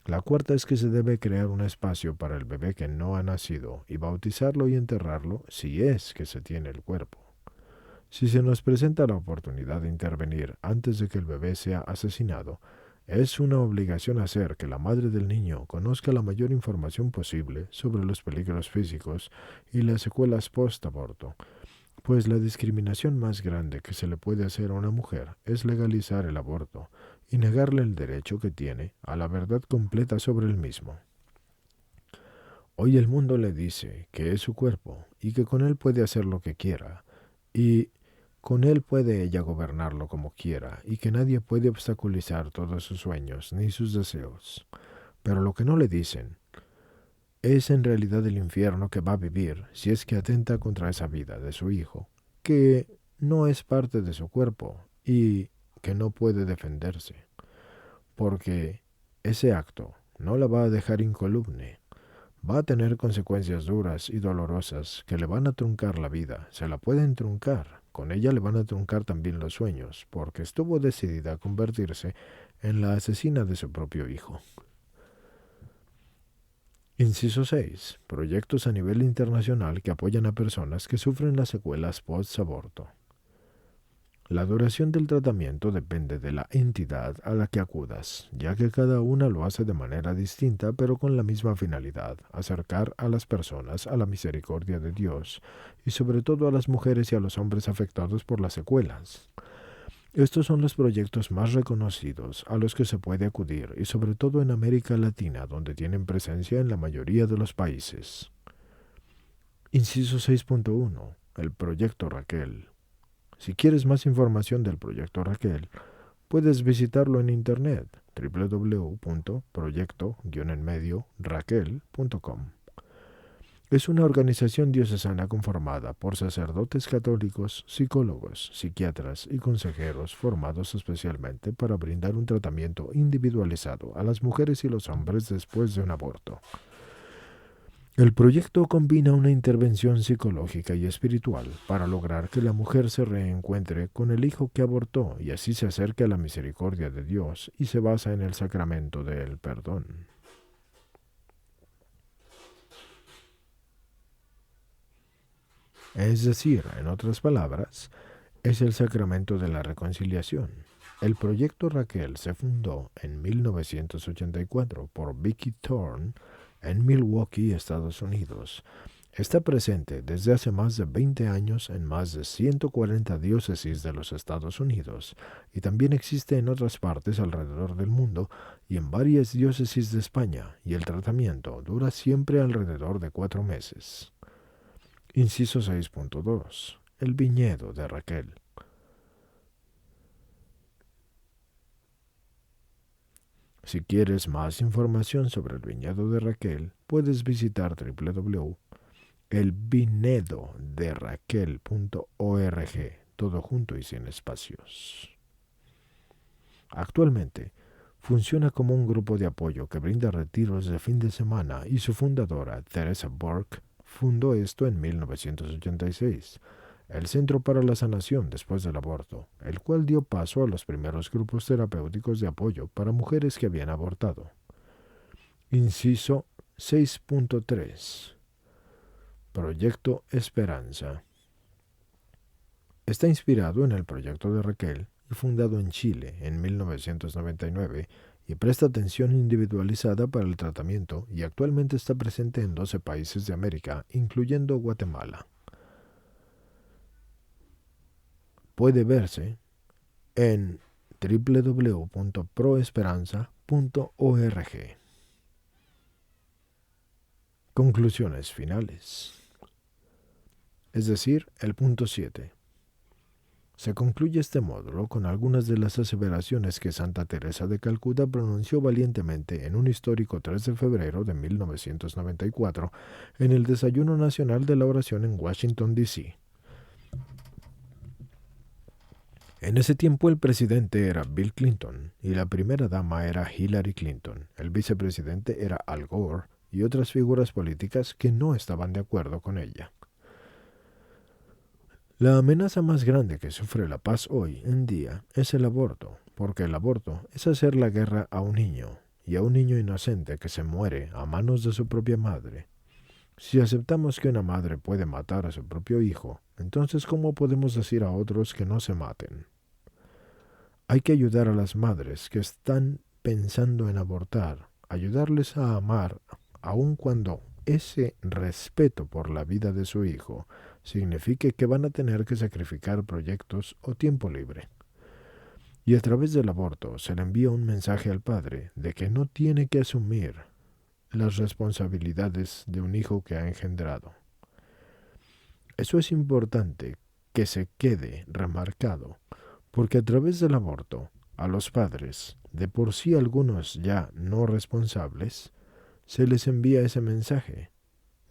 S1: La cuarta es que se debe crear un espacio para el bebé que no ha nacido y bautizarlo y enterrarlo si es que se tiene el cuerpo. Si se nos presenta la oportunidad de intervenir antes de que el bebé sea asesinado, es una obligación hacer que la madre del niño conozca la mayor información posible sobre los peligros físicos y las secuelas post-aborto, pues la discriminación más grande que se le puede hacer a una mujer es legalizar el aborto y negarle el derecho que tiene a la verdad completa sobre el mismo. Hoy el mundo le dice que es su cuerpo y que con él puede hacer lo que quiera, y con él puede ella gobernarlo como quiera, y que nadie puede obstaculizar todos sus sueños ni sus deseos. Pero lo que no le dicen es en realidad el infierno que va a vivir si es que atenta contra esa vida de su hijo, que no es parte de su cuerpo y que no puede defenderse, porque ese acto no la va a dejar incoluble. Va a tener consecuencias duras y dolorosas que le van a truncar la vida. Se la pueden truncar. Con ella le van a truncar también los sueños, porque estuvo decidida a convertirse en la asesina de su propio hijo. Inciso 6. Proyectos a nivel internacional que apoyan a personas que sufren las secuelas post-aborto. La duración del tratamiento depende de la entidad a la que acudas, ya que cada una lo hace de manera distinta pero con la misma finalidad, acercar a las personas a la misericordia de Dios y sobre todo a las mujeres y a los hombres afectados por las secuelas. Estos son los proyectos más reconocidos a los que se puede acudir y sobre todo en América Latina, donde tienen presencia en la mayoría de los países. Inciso 6.1. El Proyecto Raquel. Si quieres más información del Proyecto Raquel, puedes visitarlo en internet www.proyecto-raquel.com. Es una organización diocesana conformada por sacerdotes católicos, psicólogos, psiquiatras y consejeros formados especialmente para brindar un tratamiento individualizado a las mujeres y los hombres después de un aborto. El proyecto combina una intervención psicológica y espiritual para lograr que la mujer se reencuentre con el hijo que abortó y así se acerque a la misericordia de Dios y se basa en el sacramento del perdón. Es decir, en otras palabras, es el sacramento de la reconciliación. El Proyecto Raquel se fundó en 1984 por Vicky Thorne en Milwaukee, Estados Unidos. Está presente desde hace más de 20 años en más de 140 diócesis de los Estados Unidos y también existe en otras partes alrededor del mundo y en varias diócesis de España, y el tratamiento dura siempre alrededor de 4 meses. Inciso 6.2. El viñedo de Raquel. Si quieres más información sobre el viñedo de Raquel, puedes visitar www.elviñedoderaquel.org, todo junto y sin espacios. Actualmente, funciona como un grupo de apoyo que brinda retiros de fin de semana y su fundadora, Teresa Burke, fundó esto en 1986. El Centro para la Sanación después del aborto, el cual dio paso a los primeros grupos terapéuticos de apoyo para mujeres que habían abortado. Inciso 6.3. Proyecto Esperanza. Está inspirado en el proyecto de Raquel y fundado en Chile en 1999 y presta atención individualizada para el tratamiento y actualmente está presente en 12 países de América, incluyendo Guatemala. Puede verse en www.proesperanza.org. Conclusiones finales. Es decir, el punto 7. Se concluye este módulo con algunas de las aseveraciones que Santa Teresa de Calcuta pronunció valientemente en un histórico 3 de febrero de 1994 en el Desayuno Nacional de la Oración en Washington, D.C. En ese tiempo el presidente era Bill Clinton y la primera dama era Hillary Clinton, el vicepresidente era Al Gore y otras figuras políticas que no estaban de acuerdo con ella. La amenaza más grande que sufre la paz hoy en día es el aborto, porque el aborto es hacer la guerra a un niño, y a un niño inocente que se muere a manos de su propia madre. Si aceptamos que una madre puede matar a su propio hijo, entonces ¿cómo podemos decir a otros que no se maten? Hay que ayudar a las madres que están pensando en abortar, ayudarles a amar, aun cuando ese respeto por la vida de su hijo signifique que van a tener que sacrificar proyectos o tiempo libre. Y a través del aborto se le envía un mensaje al padre de que no tiene que asumir las responsabilidades de un hijo que ha engendrado. Eso es importante que se quede remarcado, porque a través del aborto, a los padres, de por sí algunos ya no responsables, se les envía ese mensaje.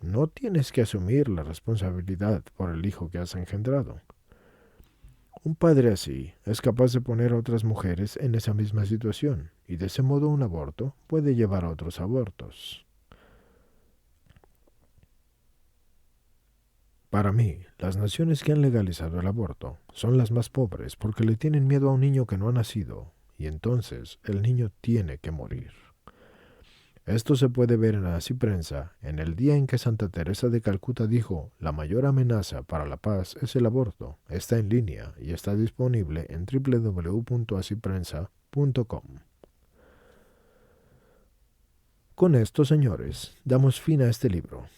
S1: No tienes que asumir la responsabilidad por el hijo que has engendrado. Un padre así es capaz de poner a otras mujeres en esa misma situación, y de ese modo un aborto puede llevar a otros abortos. Para mí, las naciones que han legalizado el aborto son las más pobres porque le tienen miedo a un niño que no ha nacido, y entonces el niño tiene que morir. Esto se puede ver en Así Prensa, en el día en que Santa Teresa de Calcuta dijo, la mayor amenaza para la paz es el aborto. Está en línea y está disponible en www.asiprensa.com. Con esto, señores, damos fin a este libro.